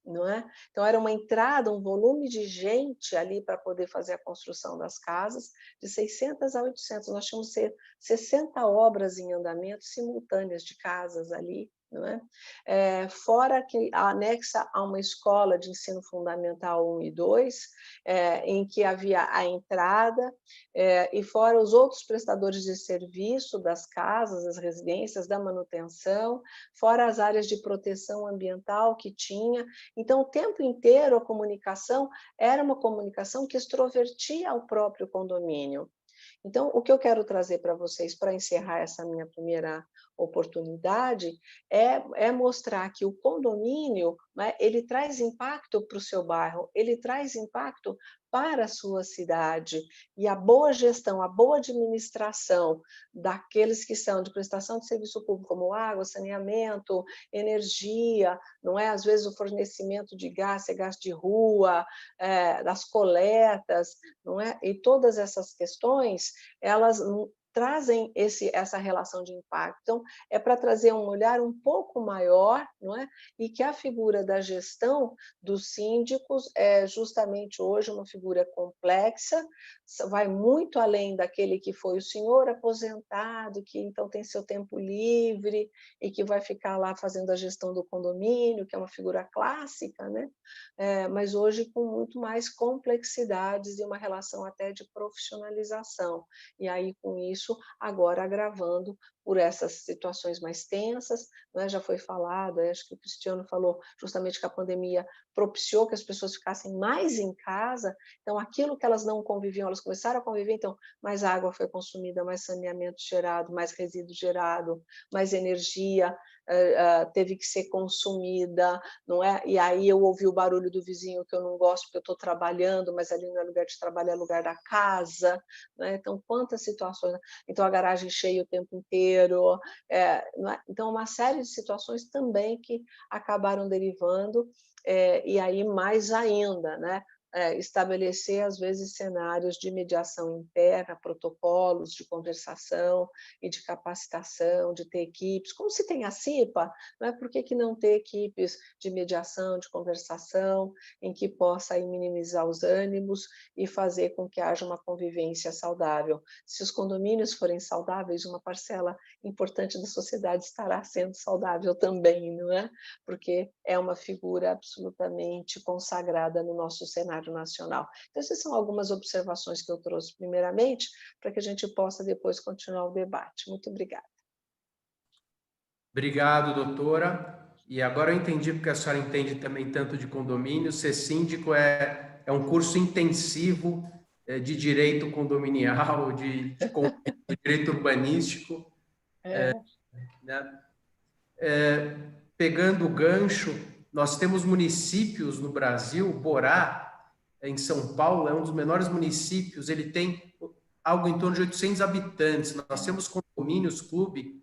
S5: Não é? Então, era uma entrada, um volume de gente ali para poder fazer a construção das casas, de 600 a 800. Nós tínhamos 60 obras em andamento simultâneas de casas ali, não é? Fora que anexa a uma escola de ensino fundamental 1 e 2, em que havia a entrada, e fora os outros prestadores de serviço das casas, das residências, da manutenção, fora as áreas de proteção ambiental que tinha. Então, o tempo inteiro a comunicação era uma comunicação que extrovertia ao próprio condomínio. Então, o que eu quero trazer para vocês, para encerrar essa minha primeira oportunidade, é mostrar que o condomínio, né, ele traz impacto para o seu bairro, ele traz impacto para a sua cidade, e a boa gestão, a boa administração daqueles que são de prestação de serviço público, como água, saneamento, energia, não é? Às vezes o fornecimento de gás, é gás de rua, das coletas, não é? E todas essas questões, elas trazem essa relação de impacto. Então, é para trazer um olhar um pouco maior, não é? E que a figura da gestão dos síndicos é justamente hoje uma figura complexa, vai muito além daquele que foi o senhor aposentado, que então tem seu tempo livre e que vai ficar lá fazendo a gestão do condomínio, que é uma figura clássica, né? Mas hoje com muito mais complexidades e uma relação até de profissionalização. E aí, com isso, agora agravando por essas situações mais tensas, né? Já foi falado, acho que o Cristiano falou justamente que a pandemia propiciou que as pessoas ficassem mais em casa, então aquilo que elas não conviviam, elas começaram a conviver, então mais água foi consumida, mais saneamento gerado, mais resíduo gerado, mais energia teve que ser consumida, não é? E aí eu ouvi o barulho do vizinho que eu não gosto porque eu estou trabalhando, mas ali não é lugar de trabalho, é lugar da casa, né? Então quantas situações, né? Então a garagem cheia o tempo inteiro, não é? Então uma série de situações também que acabaram derivando, e aí mais ainda, né? Estabelecer, às vezes, cenários de mediação interna, protocolos de conversação e de capacitação, de ter equipes, como se tem a CIPA, não é? Por que não ter equipes de mediação, de conversação, em que possa aí minimizar os ânimos e fazer com que haja uma convivência saudável? Se os condomínios forem saudáveis, uma parcela importante da sociedade estará sendo saudável também, não é? Porque é uma figura absolutamente consagrada no nosso cenário nacional. Então, essas são algumas observações que eu trouxe primeiramente, para que a gente possa depois continuar o debate. Muito obrigada.
S2: Obrigado, doutora. E agora eu entendi porque a senhora entende também tanto de condomínio. Ser síndico é um curso intensivo de direito condominial, de direito urbanístico. Né? Pegando o gancho, nós temos municípios no Brasil, Borá, em São Paulo, é um dos menores municípios, ele tem algo em torno de 800 habitantes. Nós temos condomínios, clube,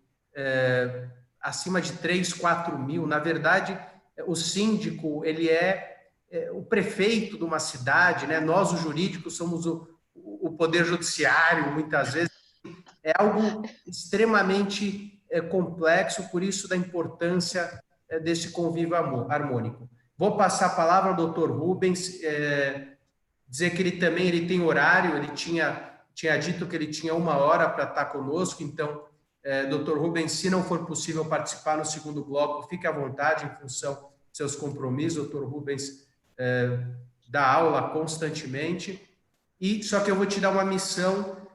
S2: acima de 3, 4 mil. Na verdade, o síndico, ele é o prefeito de uma cidade, né? Nós, os jurídicos, somos o poder judiciário, muitas vezes. É algo extremamente complexo, por isso da importância desse convívio harmônico. Vou passar a palavra ao Dr. Rubens, dizer que ele tem horário, ele tinha dito que ele tinha 1 hora para estar conosco, então, Dr. Rubens, se não for possível participar no segundo bloco, fique à vontade em função de seus compromissos. Dr. Rubens dá aula constantemente, só que eu vou te dar uma missão,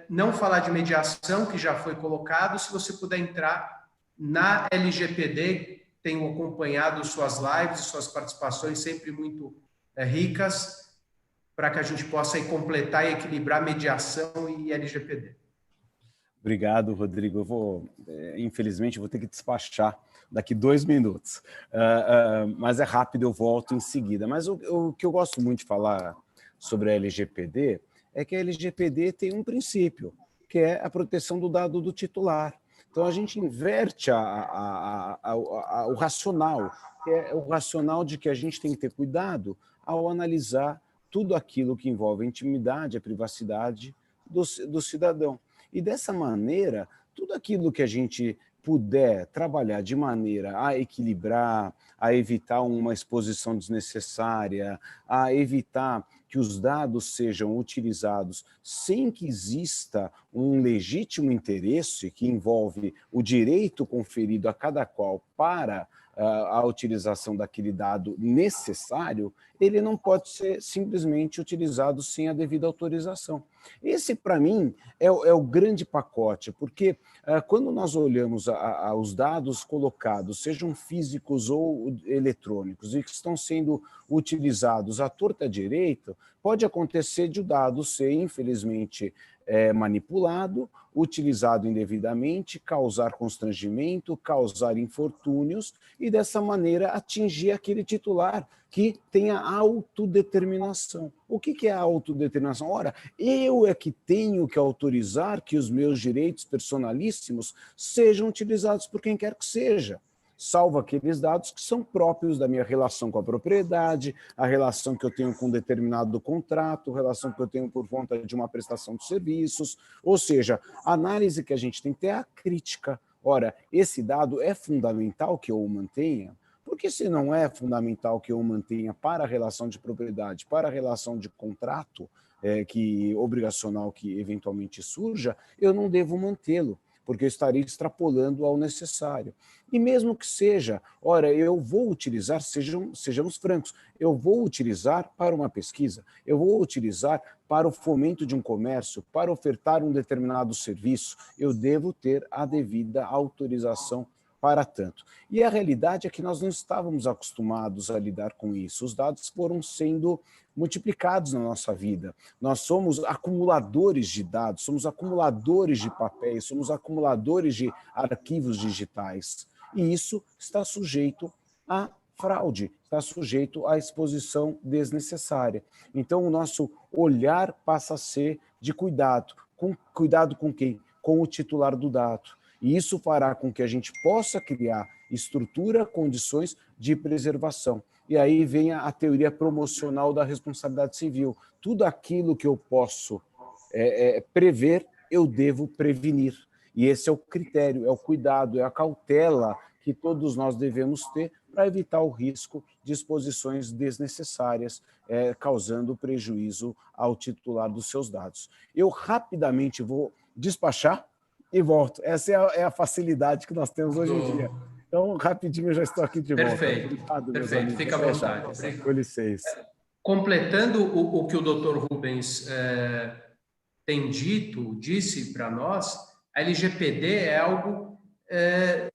S2: não falar de mediação, que já foi colocado, se você puder entrar na LGPD, tenho acompanhado suas lives, suas participações sempre muito ricas, para que a gente possa aí completar e equilibrar mediação e LGPD.
S6: Obrigado, Rodrigo. Infelizmente, vou ter que despachar daqui 2 minutos, mas é rápido, eu volto em seguida. Mas o que eu gosto muito de falar sobre a LGPD é que a LGPD tem um princípio, que é a proteção do dado do titular. Então, a gente inverte o racional, que é o racional de que a gente tem que ter cuidado ao analisar tudo aquilo que envolve a intimidade, a privacidade do cidadão. E dessa maneira, tudo aquilo que a gente puder trabalhar de maneira a equilibrar, a evitar uma exposição desnecessária, a evitar que os dados sejam utilizados sem que exista um legítimo interesse que envolve o direito conferido a cada qual para a utilização daquele dado necessário, ele não pode ser simplesmente utilizado sem a devida autorização. Esse, para mim, é o grande pacote, porque quando nós olhamos os dados colocados, sejam físicos ou eletrônicos, e que estão sendo utilizados à torta e à direita, pode acontecer de o dado ser, infelizmente, manipulado, utilizado indevidamente, causar constrangimento, causar infortúnios e, dessa maneira, atingir aquele titular que tenha autodeterminação. O que é a autodeterminação? Ora, eu é que tenho que autorizar que os meus direitos personalíssimos sejam utilizados por quem quer que seja, salvo aqueles dados que são próprios da minha relação com a propriedade, a relação que eu tenho com um determinado contrato, a relação que eu tenho por conta de uma prestação de serviços, ou seja, a análise que a gente tem que ter é a crítica. Ora, esse dado é fundamental que eu o mantenha, porque se não é fundamental que eu o mantenha para a relação de propriedade, para a relação de contrato obrigacional que eventualmente surja, eu não devo mantê-lo. porque eu estaria extrapolando ao necessário. E mesmo que seja, ora, eu vou utilizar, sejamos francos, eu vou utilizar para uma pesquisa, eu vou utilizar para o fomento de um comércio, para ofertar um determinado serviço, eu devo ter a devida autorização para tanto. E a realidade é que nós não estávamos acostumados a lidar com isso. Os dados foram sendo multiplicados na nossa vida. Nós somos acumuladores de dados, somos acumuladores de papéis, somos acumuladores de arquivos digitais. E isso está sujeito a fraude, está sujeito à exposição desnecessária. Então, o nosso olhar passa a ser de cuidado. Cuidado com quem? Com o titular do dado. E isso fará com que a gente possa criar estrutura, condições de preservação. E aí vem a teoria promocional da responsabilidade civil. Tudo aquilo que eu posso prever, eu devo prevenir. E esse é o critério, é o cuidado, é a cautela que todos nós devemos ter para evitar o risco de exposições desnecessárias, causando prejuízo ao titular dos seus dados. Eu rapidamente vou despachar e volto. Essa é a facilidade que nós temos hoje em dia. Então, rapidinho, eu já estou aqui de volta.
S2: Perfeito,
S6: Obrigado,
S2: perfeito. Fica à vontade.
S6: Com licença.
S2: Completando o que o Dr. Rubens disse para nós, a LGPD é algo,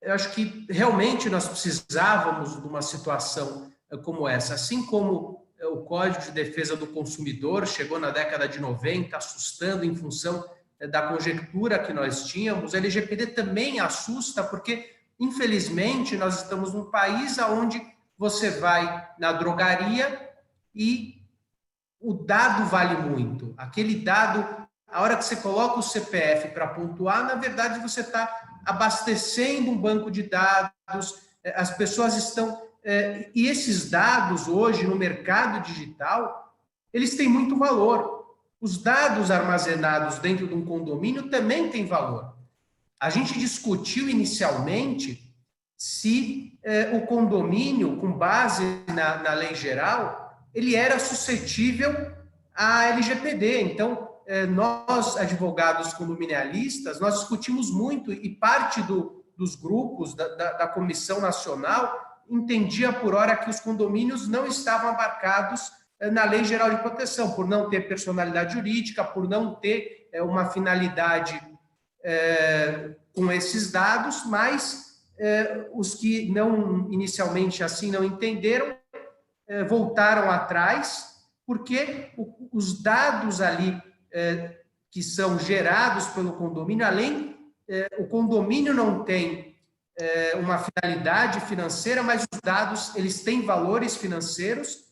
S2: eu acho que realmente nós precisávamos de uma situação como essa. Assim como o Código de Defesa do Consumidor chegou na década de 90, assustando em função da conjectura que nós tínhamos, a LGPD também assusta, porque, infelizmente, nós estamos num país onde você vai na drogaria e o dado vale muito. Aquele dado, a hora que você coloca o CPF para pontuar, na verdade, você está abastecendo um banco de dados, as pessoas estão... E esses dados, hoje, no mercado digital, eles têm muito valor. Os dados armazenados dentro de um condomínio também têm valor. A gente discutiu inicialmente se o condomínio, com base na lei geral, ele era suscetível à LGPD. Então, nós, advogados condominialistas, nós discutimos muito e parte dos grupos da Comissão Nacional entendia por hora que os condomínios não estavam abarcados na Lei Geral de Proteção, por não ter personalidade jurídica, por não ter uma finalidade com esses dados, mas os que não inicialmente assim não entenderam voltaram atrás, porque os dados ali que são gerados pelo condomínio, além, o condomínio não tem uma finalidade financeira, mas os dados eles têm valores financeiros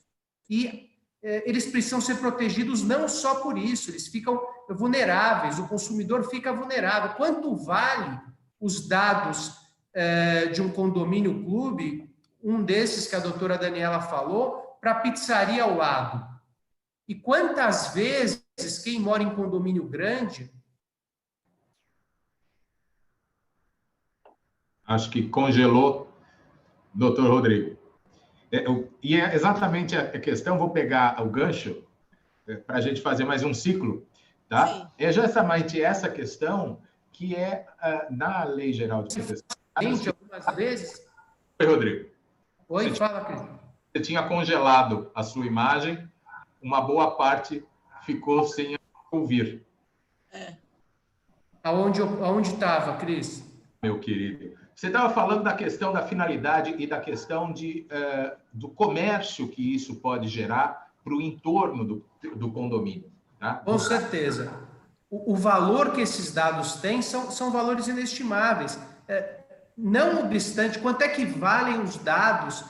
S2: e eles precisam ser protegidos não só por isso, eles ficam vulneráveis, o consumidor fica vulnerável. Quanto vale os dados de um condomínio clube, um desses que a doutora Daniela falou, para a pizzaria ao lado? E quantas vezes quem mora em condomínio grande...
S3: Acho que congelou, doutor Rodrigo. E é exatamente a questão, vou pegar o gancho para a gente fazer mais um ciclo, tá? Sim. É justamente essa questão que é na Lei Geral de Proteção.
S2: Algumas vezes...
S3: Oi, Rodrigo.
S2: Oi, fala, Cris.
S3: Você tinha congelado a sua imagem, uma boa parte ficou sem ouvir.
S2: Aonde estava, Cris?
S3: Meu querido. Você estava falando da questão da finalidade e da questão do comércio que isso pode gerar para o entorno do condomínio. Tá?
S2: Com certeza. O valor que esses dados têm são valores inestimáveis. Não obstante, quanto é que valem os dados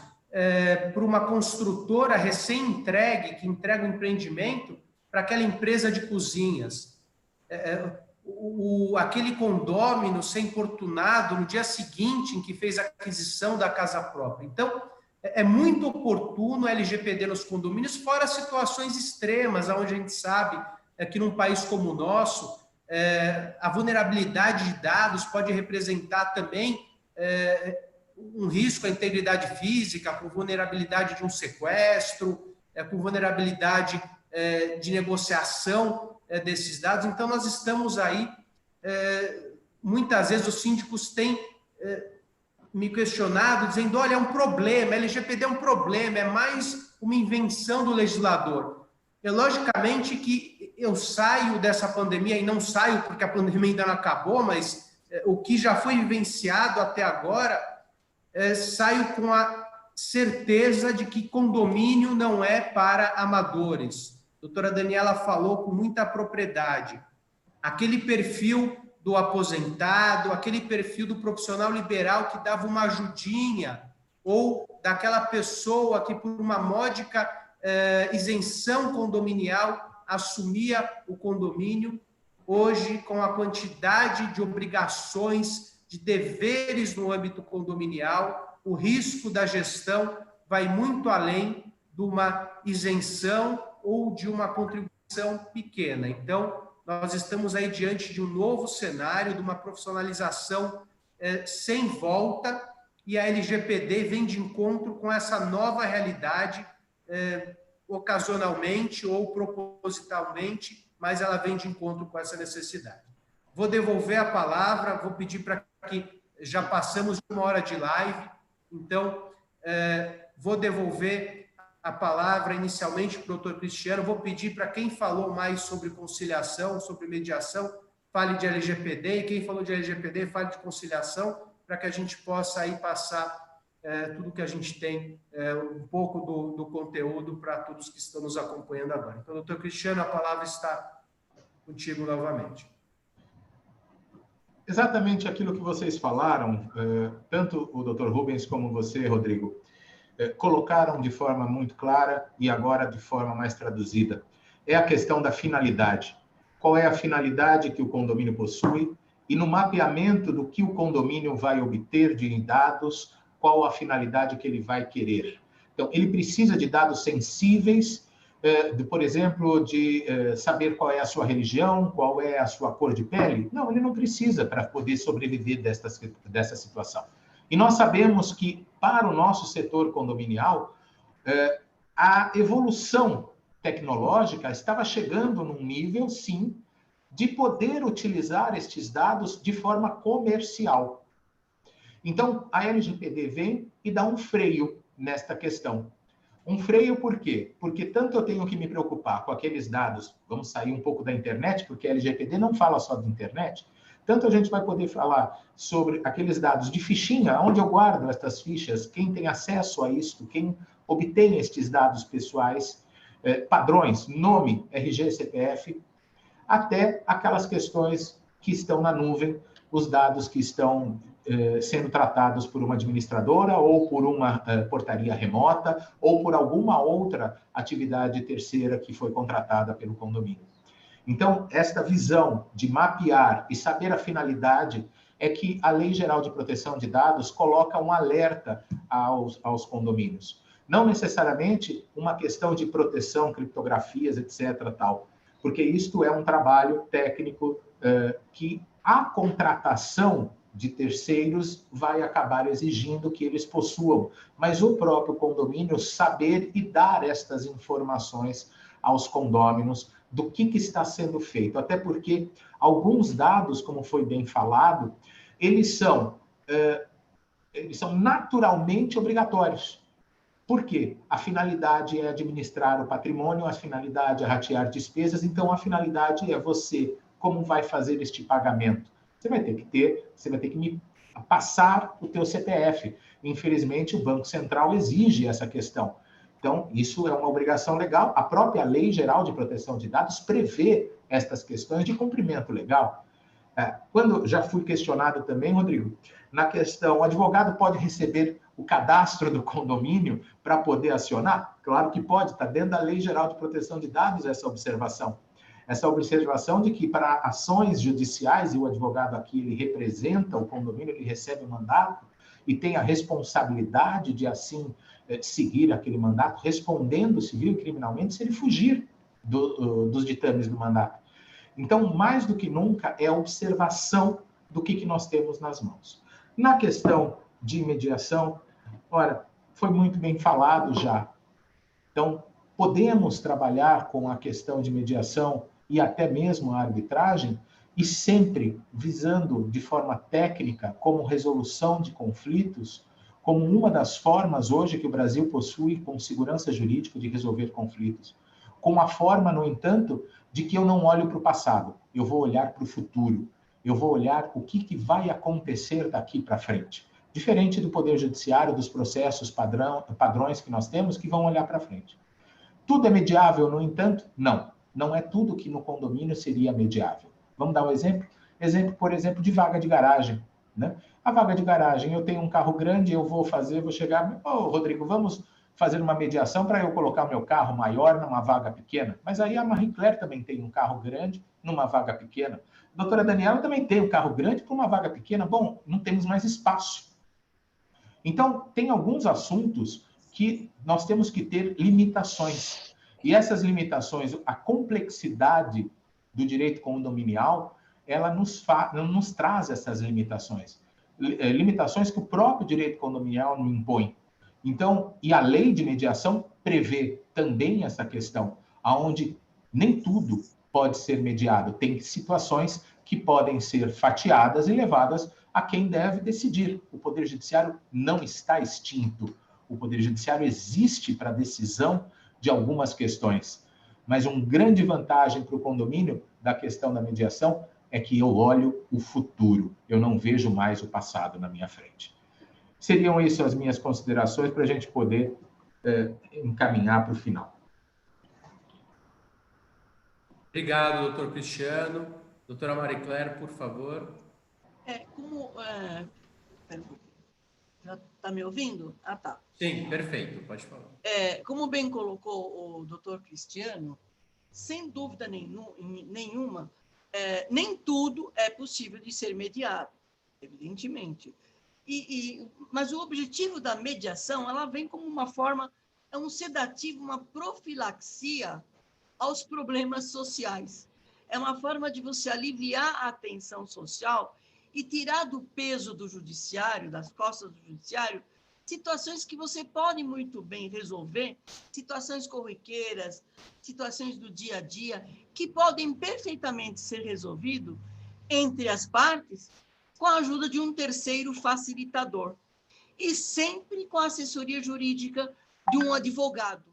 S2: para uma construtora recém-entregue, que entrega um empreendimento para aquela empresa de cozinhas? Aquele condômino ser importunado no dia seguinte em que fez a aquisição da casa própria. Então, é muito oportuno a LGPD nos condomínios, fora situações extremas, onde a gente sabe que num país como o nosso, a vulnerabilidade de dados pode representar também um risco à integridade física, com vulnerabilidade de um sequestro, com vulnerabilidade de negociação desses dados. Então, nós estamos aí muitas vezes os síndicos têm me questionado, dizendo, olha, é um problema, LGPD é um problema, é mais uma invenção do legislador. Logicamente que eu saio dessa pandemia, e não saio porque a pandemia ainda não acabou, mas o que já foi vivenciado até agora, saio com a certeza de que condomínio não é para amadores. A doutora Daniela falou com muita propriedade. Aquele perfil do aposentado, aquele perfil do profissional liberal que dava uma ajudinha, ou daquela pessoa que, por uma módica isenção condominial, assumia o condomínio. Hoje, com a quantidade de obrigações, de deveres no âmbito condominial, o risco da gestão vai muito além de uma isenção ou de uma contribuição pequena. Então, nós estamos aí diante de um novo cenário, de uma profissionalização sem volta, e a LGPD vem de encontro com essa nova realidade, ocasionalmente ou propositalmente, mas ela vem de encontro com essa necessidade. Vou devolver a palavra, vou pedir para que já passamos de 1 hora de live, então vou devolver a palavra inicialmente para o doutor Cristiano, vou pedir para quem falou mais sobre conciliação, sobre mediação, fale de LGPD, e quem falou de LGPD, fale de conciliação, para que a gente possa aí passar tudo que a gente tem, um pouco do conteúdo para todos que estão nos acompanhando agora. Então, doutor Cristiano, a palavra está contigo novamente.
S3: Exatamente aquilo que vocês falaram, tanto o doutor Rubens como você, Rodrigo, colocaram de forma muito clara e agora de forma mais traduzida. É a questão da finalidade. Qual é a finalidade que o condomínio possui? E no mapeamento do que o condomínio vai obter de dados, qual a finalidade que ele vai querer. Então, ele precisa de dados sensíveis, por exemplo, de saber qual é a sua religião, qual é a sua cor de pele. Não, ele não precisa para poder sobreviver dessa situação. E nós sabemos que, para o nosso setor condominial, a evolução tecnológica estava chegando num nível, sim, de poder utilizar estes dados de forma comercial. Então, a LGPD vem e dá um freio nesta questão. Um freio por quê? Porque tanto eu tenho que me preocupar com aqueles dados, vamos sair um pouco da internet, porque a LGPD não fala só da internet, tanto a gente vai poder falar sobre aqueles dados de fichinha, onde eu guardo estas fichas, quem tem acesso a isso, quem obtém estes dados pessoais, padrões, nome, RG, CPF, até aquelas questões que estão na nuvem, os dados que estão sendo tratados por uma administradora ou por uma portaria remota ou por alguma outra atividade terceira que foi contratada pelo condomínio. Então, esta visão de mapear e saber a finalidade é que a Lei Geral de Proteção de Dados coloca um alerta aos condomínios. Não necessariamente uma questão de proteção, criptografias, etc., tal, porque isto é um trabalho técnico que a contratação de terceiros vai acabar exigindo que eles possuam, mas o próprio condomínio saber e dar estas informações aos condôminos do que está sendo feito, até porque alguns dados, como foi bem falado, eles são naturalmente obrigatórios. Por quê? A finalidade é administrar o patrimônio, a finalidade é ratear despesas, então a finalidade é você, como vai fazer este pagamento? Você vai ter que me passar o teu CPF. Infelizmente, o Banco Central exige essa questão. Então, isso é uma obrigação legal. A própria Lei Geral de Proteção de Dados prevê estas questões de cumprimento legal. Quando já fui questionado também, Rodrigo, na questão, o advogado pode receber o cadastro do condomínio para poder acionar? Claro que pode, está dentro da Lei Geral de Proteção de Dados essa observação. Essa observação de que para ações judiciais, e o advogado aqui ele representa o condomínio, ele recebe o mandato e tem a responsabilidade de assim seguir aquele mandato, respondendo civil e criminalmente se ele fugir dos ditames do mandato. Então, mais do que nunca, é a observação do que nós temos nas mãos. Na questão de mediação, ora, foi muito bem falado já. Então, podemos trabalhar com a questão de mediação e até mesmo a arbitragem e sempre visando de forma técnica, como resolução de conflitos, como uma das formas hoje que o Brasil possui com segurança jurídica de resolver conflitos. Com a forma, no entanto, de que eu não olho para o passado, eu vou olhar para o futuro, eu vou olhar o que vai acontecer daqui para frente. Diferente do Poder Judiciário, dos processos padrões que nós temos, que vão olhar para frente. Tudo é mediável, no entanto? Não. Não é tudo que no condomínio seria mediável. Vamos dar um exemplo? Exemplo, por exemplo, de vaga de garagem, né? A vaga de garagem, eu tenho um carro grande, eu vou chegar, Rodrigo, vamos fazer uma mediação para eu colocar meu carro maior numa vaga pequena. Mas aí a Marie Claire também tem um carro grande numa vaga pequena. A doutora Daniela também tem um carro grande para uma vaga pequena. Bom, não temos mais espaço. Então, tem alguns assuntos que nós temos que ter limitações. E essas limitações, a complexidade do direito condominial, ela nos traz essas limitações. Limitações que o próprio direito condominial nos impõe. Então, e a lei de mediação prevê também essa questão, onde nem tudo pode ser mediado. Tem situações que podem ser fatiadas e levadas a quem deve decidir. O Poder Judiciário não está extinto. O Poder Judiciário existe para decisão de algumas questões. Mas uma grande vantagem para o condomínio da questão da mediação é que eu olho o futuro. Eu não vejo mais o passado na minha frente. Seriam isso as minhas considerações para a gente poder encaminhar para o final.
S2: Obrigado, doutor Cristiano. Doutora Marie Claire, por favor.
S4: Já está me ouvindo? Ah, tá.
S2: Sim, perfeito, pode falar.
S4: Como bem colocou o doutor Cristiano, sem dúvida nenhuma, nem tudo é possível de ser mediado, evidentemente. Mas o objetivo da mediação, ela vem como uma forma, é um sedativo, uma profilaxia aos problemas sociais. É uma forma de você aliviar a tensão social e tirar do peso do judiciário, das costas do judiciário, situações que você pode muito bem resolver, situações corriqueiras, situações do dia a dia, que podem perfeitamente ser resolvidas entre as partes com a ajuda de um terceiro facilitador. E sempre com a assessoria jurídica de um advogado.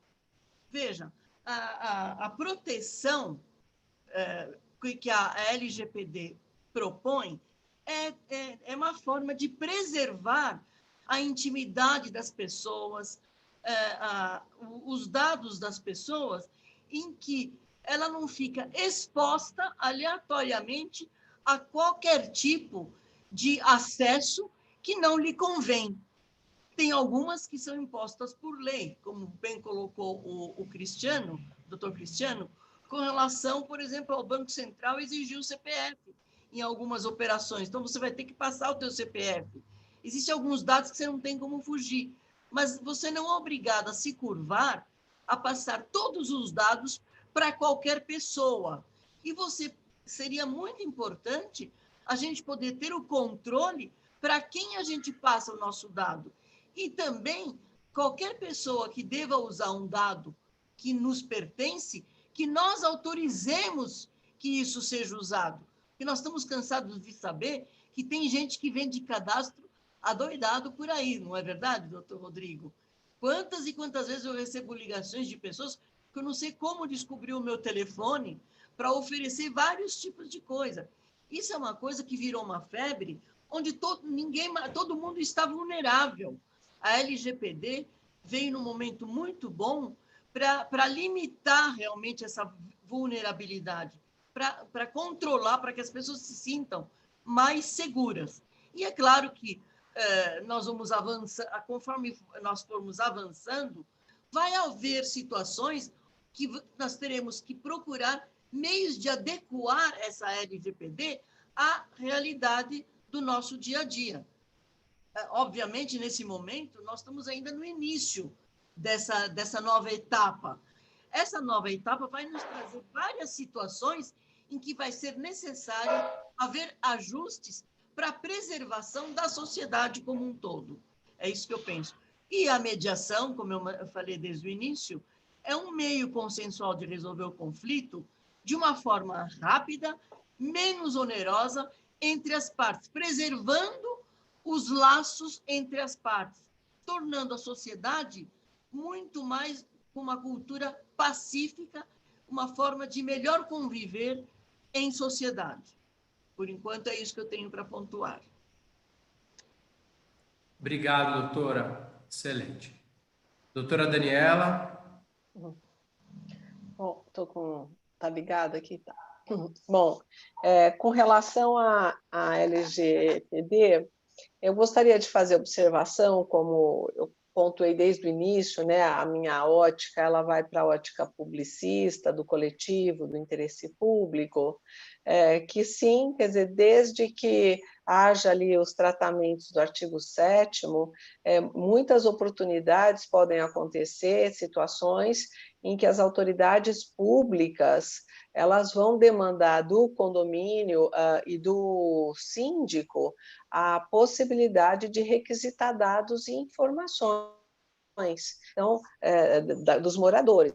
S4: Veja, a proteção que a LGPD propõe é uma forma de preservar a intimidade das pessoas, os dados das pessoas, em que ela não fica exposta aleatoriamente a qualquer tipo de acesso que não lhe convém. Tem algumas que são impostas por lei, como bem colocou o Cristiano, o doutor Cristiano, com relação, por exemplo, ao Banco Central exigir o CPF em algumas operações. Então, você vai ter que passar o teu CPF. Existem alguns dados que você não tem como fugir, mas você não é obrigado a se curvar a passar todos os dados para qualquer pessoa. E seria muito importante a gente poder ter o controle para quem a gente passa o nosso dado. E também, qualquer pessoa que deva usar um dado que nos pertence, que nós autorizemos que isso seja usado. Porque nós estamos cansados de saber que tem gente que vende cadastro adoidado por aí, não é verdade, doutor Rodrigo? Quantas e quantas vezes eu recebo ligações de pessoas que eu não sei como descobrir o meu telefone para oferecer vários tipos de coisa. Isso é uma coisa que virou uma febre, onde todo mundo está vulnerável. A LGPD veio num momento muito bom para limitar realmente essa vulnerabilidade, para controlar, para que as pessoas se sintam mais seguras. E é claro que nós vamos avançar, conforme nós formos avançando, vai haver situações que nós teremos que procurar meios de adequar essa LGPD à realidade do nosso dia a dia. Obviamente, nesse momento, nós estamos ainda no início dessa nova etapa. Essa nova etapa vai nos trazer várias situações em que vai ser necessário haver ajustes para a preservação da sociedade como um todo. É isso que eu penso. E a mediação, como eu falei desde o início, é um meio consensual de resolver o conflito de uma forma rápida menos onerosa entre as partes, preservando os laços entre as partes, tornando a sociedade muito mais uma cultura pacífica, uma forma de melhor conviver em sociedade. Por enquanto, é isso que eu tenho para pontuar.
S2: Obrigado, doutora. Excelente. Doutora Daniela.
S5: Bom, tá ligado aqui, tá. Bom, com relação à LGPD, eu gostaria de fazer observação, como eu pontuei desde o início, né, a minha ótica, ela vai para a ótica publicista, do coletivo, do interesse público, que sim, quer dizer, desde que haja ali os tratamentos do artigo 7º, muitas oportunidades podem acontecer, situações em que as autoridades públicas elas vão demandar do condomínio e do síndico a possibilidade de requisitar dados e informações, então, dos moradores.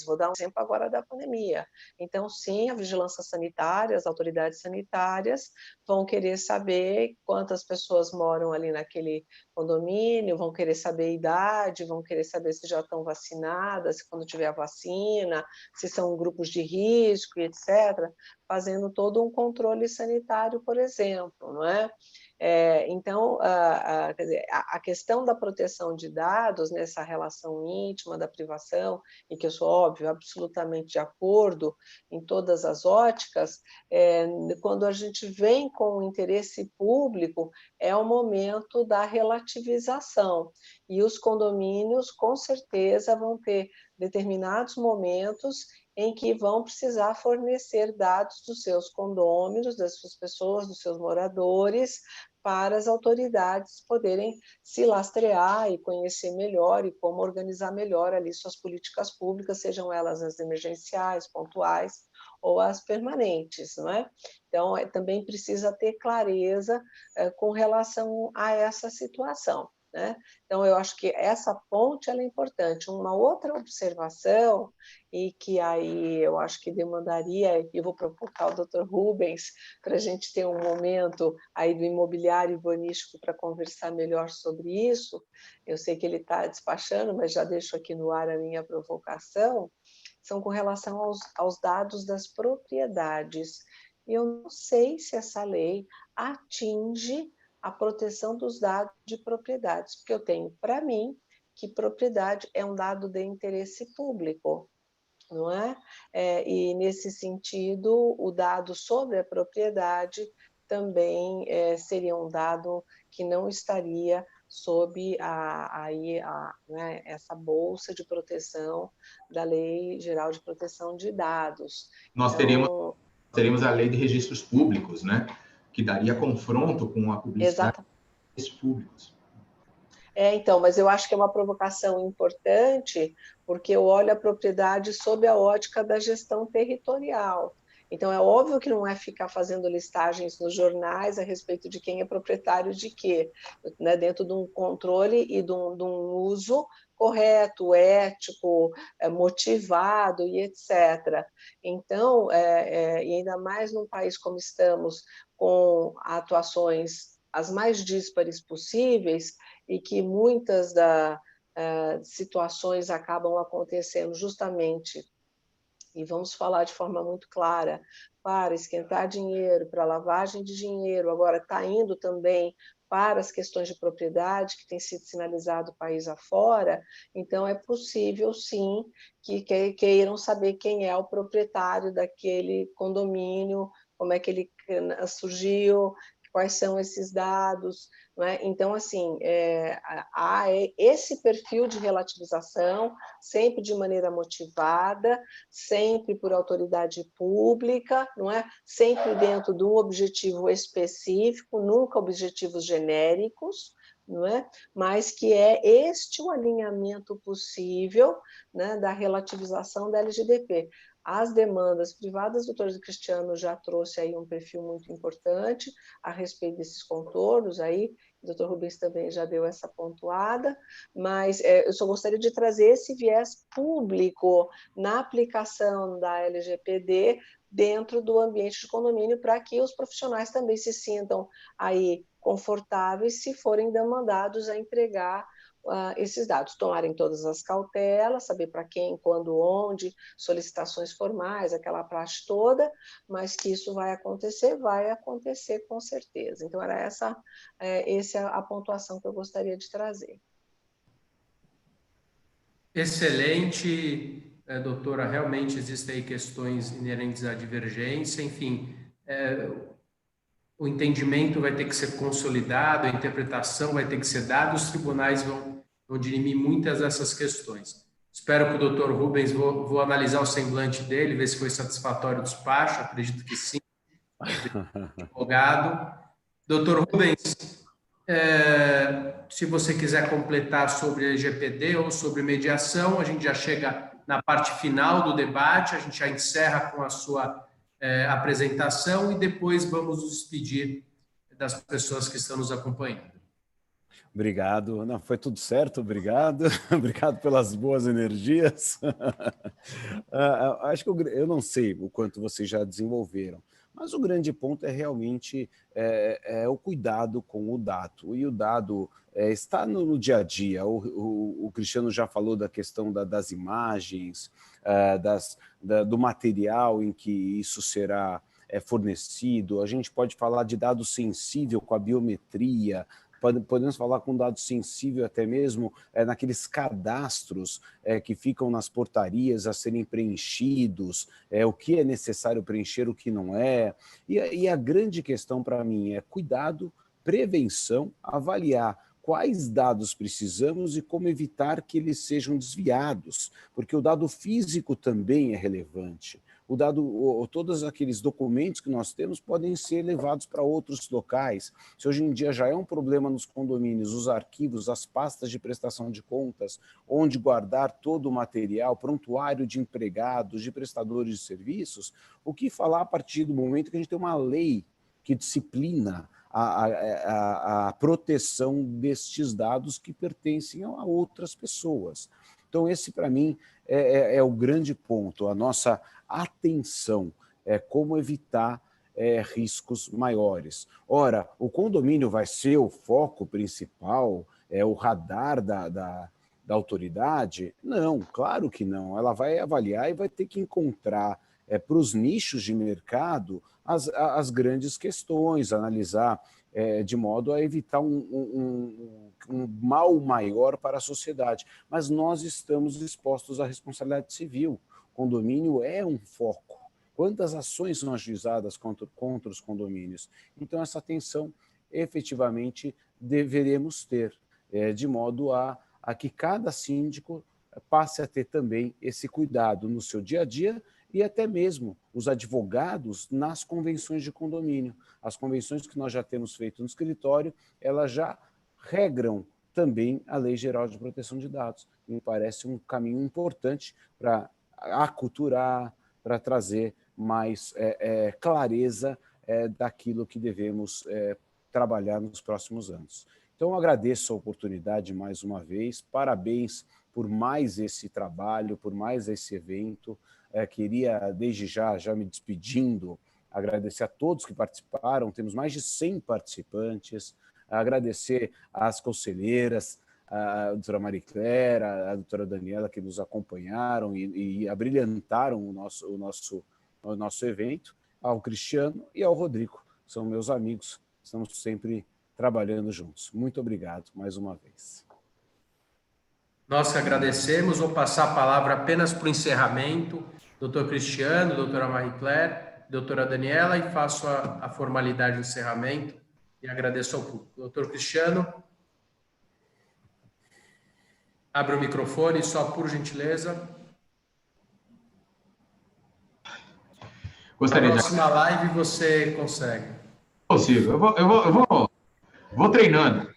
S5: Vou dar um exemplo agora da pandemia. Então, sim, a vigilância sanitária, as autoridades sanitárias vão querer saber quantas pessoas moram ali naquele condomínio, vão querer saber a idade, vão querer saber se já estão vacinadas, se quando tiver a vacina, se são grupos de risco, etc., fazendo todo um controle sanitário, por exemplo, não é? Então, quer dizer, a questão da proteção de dados nessa relação íntima da privação, e que eu sou, óbvio, absolutamente de acordo em todas as óticas, quando a gente vem com o interesse público, é o momento da relativização. E os condomínios, com certeza, vão ter determinados momentos em que vão precisar fornecer dados dos seus condôminos, das suas pessoas, dos seus moradores, para as autoridades poderem se lastrear e conhecer melhor e como organizar melhor ali suas políticas públicas, sejam elas as emergenciais, pontuais ou as permanentes, não é? Então, também precisa ter clareza com relação a essa situação, né? Então, eu acho que essa ponte ela é importante. Uma outra observação, e que aí eu acho que demandaria, e eu vou provocar o Dr. Rubens, para a gente ter um momento aí do imobiliário urbanístico para conversar melhor sobre isso. Eu sei que ele está despachando, mas já deixo aqui no ar a minha provocação, são com relação aos dados das propriedades. E eu não sei se essa lei atinge a proteção dos dados de propriedades, porque eu tenho para mim que propriedade é um dado de interesse público, não é? E, nesse sentido, o dado sobre a propriedade também seria um dado que não estaria sob né, essa bolsa de proteção da Lei Geral de Proteção de Dados.
S3: Nós teríamos a Lei de Registros Públicos, né? Que daria confronto com a publicidade dos públicos.
S5: Então, mas eu acho que é uma provocação importante, porque eu olho a propriedade sob a ótica da gestão territorial. Então, é óbvio que não é ficar fazendo listagens nos jornais a respeito de quem é proprietário de quê, né? Dentro de um controle e de um uso correto, ético, motivado e etc. Então, e ainda mais num país como estamos, com atuações as mais díspares possíveis, e que muitas situações acabam acontecendo justamente, e vamos falar de forma muito clara, para esquentar dinheiro, para lavagem de dinheiro, agora está indo também para as questões de propriedade, que tem sido sinalizado país afora. Então, é possível, sim, que queiram saber quem é o proprietário daquele condomínio, como é que ele surgiu, quais são esses dados, não é? Então, assim, há esse perfil de relativização, sempre de maneira motivada, sempre por autoridade pública, não é? Sempre dentro de um objetivo específico, nunca objetivos genéricos, não é? Mas que é este o alinhamento possível, né, da relativização da LGDP. As demandas privadas, o doutor Cristiano já trouxe aí um perfil muito importante a respeito desses contornos aí, o doutor Rubens também já deu essa pontuada, mas eu só gostaria de trazer esse viés público na aplicação da LGPD dentro do ambiente de condomínio, para que os profissionais também se sintam aí confortáveis se forem demandados a entregar esses dados, tomarem todas as cautelas, saber para quem, quando, onde, solicitações formais, aquela praxe toda, mas que isso vai acontecer com certeza. Então, era essa a pontuação que eu gostaria de trazer.
S2: Excelente, doutora. Realmente existem aí questões inerentes à divergência, enfim, o entendimento vai ter que ser consolidado, a interpretação vai ter que ser dada, os tribunais vão dirimir muitas dessas questões. Espero que o doutor Rubens, vou analisar o semblante dele, ver se foi satisfatório o despacho, acredito que sim. Advogado. Doutor Rubens, se você quiser completar sobre LGPD ou sobre mediação, a gente já chega na parte final do debate, a gente já encerra com a sua apresentação e depois vamos nos despedir das pessoas que estão nos acompanhando.
S6: Obrigado. Não, foi tudo certo, obrigado. Obrigado pelas boas energias. Acho que eu não sei o quanto vocês já desenvolveram, mas o grande ponto é realmente o cuidado com o dado. E o dado está no dia a dia. O Cristiano já falou da questão das imagens, do material em que isso será fornecido. A gente pode falar de dado sensível com a biometria, podemos falar com dado sensível até mesmo naqueles cadastros que ficam nas portarias a serem preenchidos, o que é necessário preencher, o que não é. E a grande questão para mim é cuidado, prevenção, avaliar quais dados precisamos e como evitar que eles sejam desviados, porque o dado físico também é relevante. Todos aqueles documentos que nós temos podem ser levados para outros locais. Se hoje em dia já é um problema nos condomínios, os arquivos, as pastas de prestação de contas, onde guardar todo o material, prontuário de empregados, de prestadores de serviços, o que falar a partir do momento que a gente tem uma lei que disciplina a proteção destes dados que pertencem a outras pessoas. Então, esse, para mim, é o grande ponto, a nossa atenção, como evitar riscos maiores. Ora, o condomínio vai ser o foco principal, o radar da autoridade? Não, claro que não. Ela vai avaliar e vai ter que encontrar para os nichos de mercado as grandes questões, analisar de modo a evitar um mal maior para a sociedade. Mas nós estamos expostos à responsabilidade civil. O condomínio é um foco. Quantas ações são ajuizadas contra os condomínios? Então, essa atenção efetivamente deveremos ter, de modo a que cada síndico passe a ter também esse cuidado no seu dia a dia e até mesmo os advogados nas convenções de condomínio. As convenções que nós já temos feito no escritório, elas já regram também a Lei Geral de Proteção de Dados. Me parece um caminho importante para aculturar, para trazer mais clareza daquilo que devemos trabalhar nos próximos anos. Então, eu agradeço a oportunidade mais uma vez, parabéns por mais esse trabalho, por mais esse evento. Queria, desde já me despedindo, agradecer a todos que participaram, temos mais de 100 participantes, agradecer às conselheiras, a doutora Marie Claire, a doutora Daniela, que nos acompanharam e abrilhantaram o nosso evento, ao Cristiano e ao Rodrigo, que são meus amigos, estamos sempre trabalhando juntos. Muito obrigado mais uma vez.
S2: Nós que agradecemos, vou passar a palavra apenas para o encerramento, doutor Cristiano, doutora Marie Claire, doutora Daniela, e faço a formalidade de encerramento e agradeço ao público. Doutor Cristiano, abre o microfone, só por gentileza.
S3: Gostaria
S2: Na próxima live você consegue.
S3: Consigo, eu vou treinando.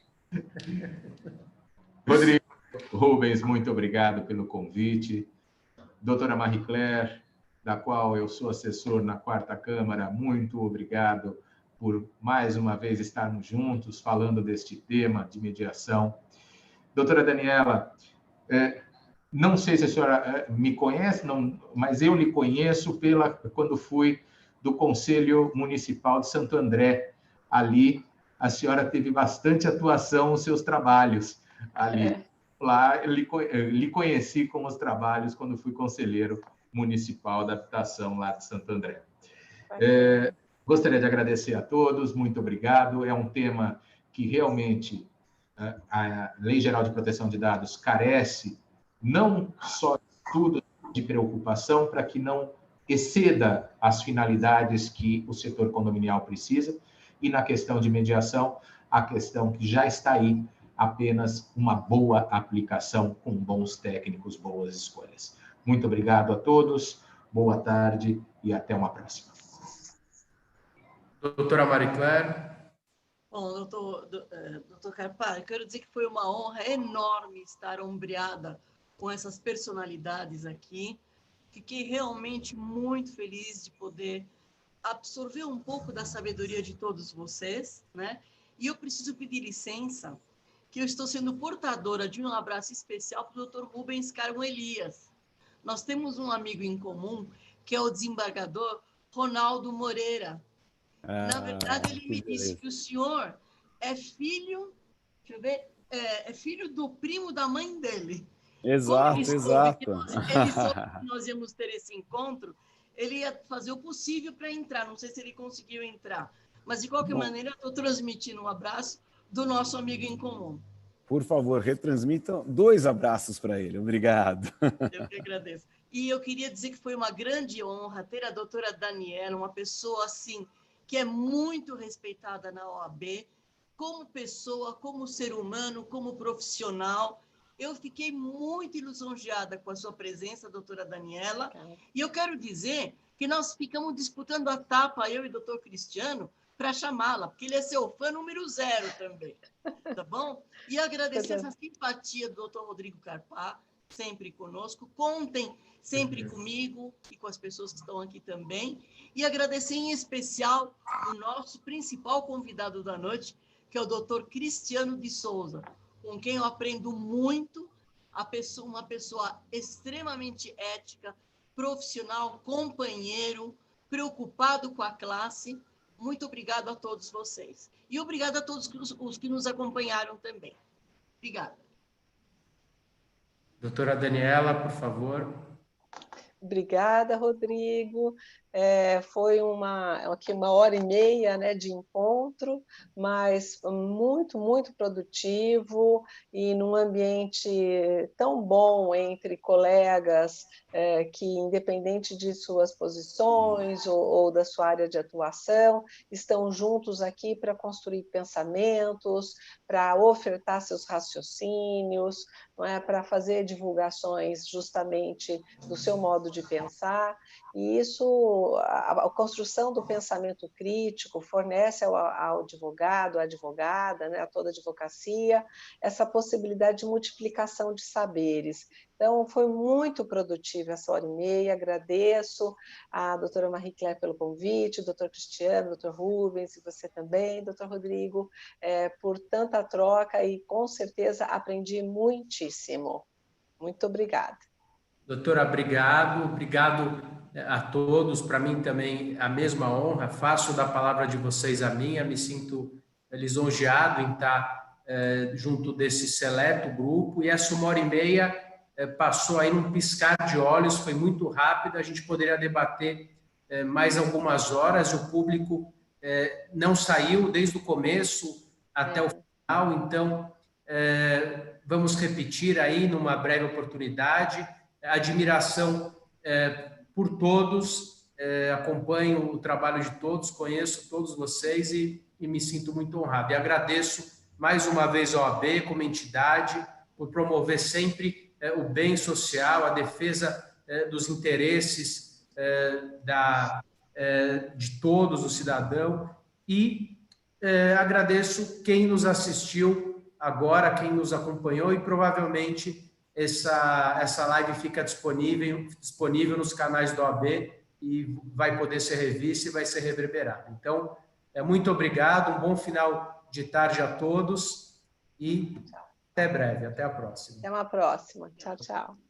S3: Rodrigo Rubens, muito obrigado pelo convite. Doutora Marie Claire, da qual eu sou assessor na 4ª Câmara, muito obrigado por mais uma vez estarmos juntos falando deste tema de mediação. Doutora Daniela, Não sei se a senhora me conhece, não, mas eu lhe conheço quando fui do Conselho Municipal de Santo André. Ali, a senhora teve bastante atuação nos seus trabalhos. Ali, lá, eu lhe conheci com os trabalhos quando fui conselheiro municipal da habitação lá de Santo André. Gostaria de agradecer a todos, muito obrigado. É um tema que realmente a Lei Geral de Proteção de Dados carece não só de estudo de preocupação para que não exceda as finalidades que o setor condominial precisa, e na questão de mediação, a questão que já está aí, apenas uma boa aplicação com bons técnicos, boas escolhas. Muito obrigado a todos, boa tarde e até uma próxima.
S2: Doutora Marie Claire.
S4: Bom, doutor Carpar, eu quero dizer que foi uma honra enorme estar ombreada com essas personalidades aqui. Fiquei realmente muito feliz de poder absorver um pouco da sabedoria de todos vocês, né? E eu preciso pedir licença, que eu estou sendo portadora de um abraço especial para o Dr. Rubens Carmo Elias. Nós temos um amigo em comum, que é o desembargador Ronaldo Moreira. Na verdade, ele me disse que o senhor é filho, deixa eu ver, é filho do primo da mãe dele.
S6: Exato, exato.
S4: Ele soube que nós íamos ter esse encontro, ele ia fazer o possível para entrar, não sei se ele conseguiu entrar, mas de qualquer maneira eu estou transmitindo um abraço do nosso amigo em comum.
S6: Por favor, retransmitam 2 abraços para ele. Obrigado.
S4: Eu que agradeço. E eu queria dizer que foi uma grande honra ter a doutora Daniela, uma pessoa assim, que é muito respeitada na OAB, como pessoa, como ser humano, como profissional. Eu fiquei muito lisonjeada com a sua presença, doutora Daniela, e eu quero dizer que nós ficamos disputando a tapa, eu e o doutor Cristiano, para chamá-la, porque ele é seu fã número 0 também, tá bom? E agradecer essa simpatia do doutor Rodrigo Carpar, sempre conosco. Contem sempre comigo e com as pessoas que estão aqui também. E agradecer em especial o nosso principal convidado da noite, que é o doutor Cristiano de Souza, com quem eu aprendo muito, uma pessoa extremamente ética, profissional, companheiro, preocupado com a classe. Muito obrigado a todos vocês. E obrigado a todos os que nos acompanharam também. Obrigada.
S2: Doutora Daniela, por favor.
S5: Obrigada, Rodrigo. Foi aqui 1h30, né, de encontro, mas muito, muito produtivo e num ambiente tão bom entre colegas que, independente de suas posições ou da sua área de atuação, estão juntos aqui para construir pensamentos, para ofertar seus raciocínios, não é, para fazer divulgações justamente do seu modo de pensar, e isso, a construção do pensamento crítico fornece ao advogado, à advogada, né, a toda a advocacia, essa possibilidade de multiplicação de saberes. Então, foi muito produtiva essa 1h30, agradeço a doutora Marie Claire pelo convite, o doutor Cristiano, o doutor Rubens, e você também, doutor Rodrigo, por tanta troca e, com certeza, aprendi muitíssimo. Muito obrigada.
S2: Doutora, obrigado a todos. Para mim também a mesma honra, faço da palavra de vocês a minha, me sinto lisonjeado em estar junto desse seleto grupo, e essa 1h30 passou aí num piscar de olhos, foi muito rápido, a gente poderia debater mais algumas horas, o público não saiu desde o começo até o final, então vamos repetir aí numa breve oportunidade. Admiração por todos, acompanho o trabalho de todos, conheço todos vocês e me sinto muito honrado. E agradeço mais uma vez a OAB como entidade por promover sempre o bem social, a defesa dos interesses de todos, o cidadão, e agradeço quem nos assistiu agora, quem nos acompanhou, e provavelmente essa live fica disponível nos canais da OAB e vai poder ser revista e vai ser reverberada. Então, muito obrigado, um bom final de tarde a todos e até breve, até a próxima.
S5: Até uma próxima. Tchau, tchau.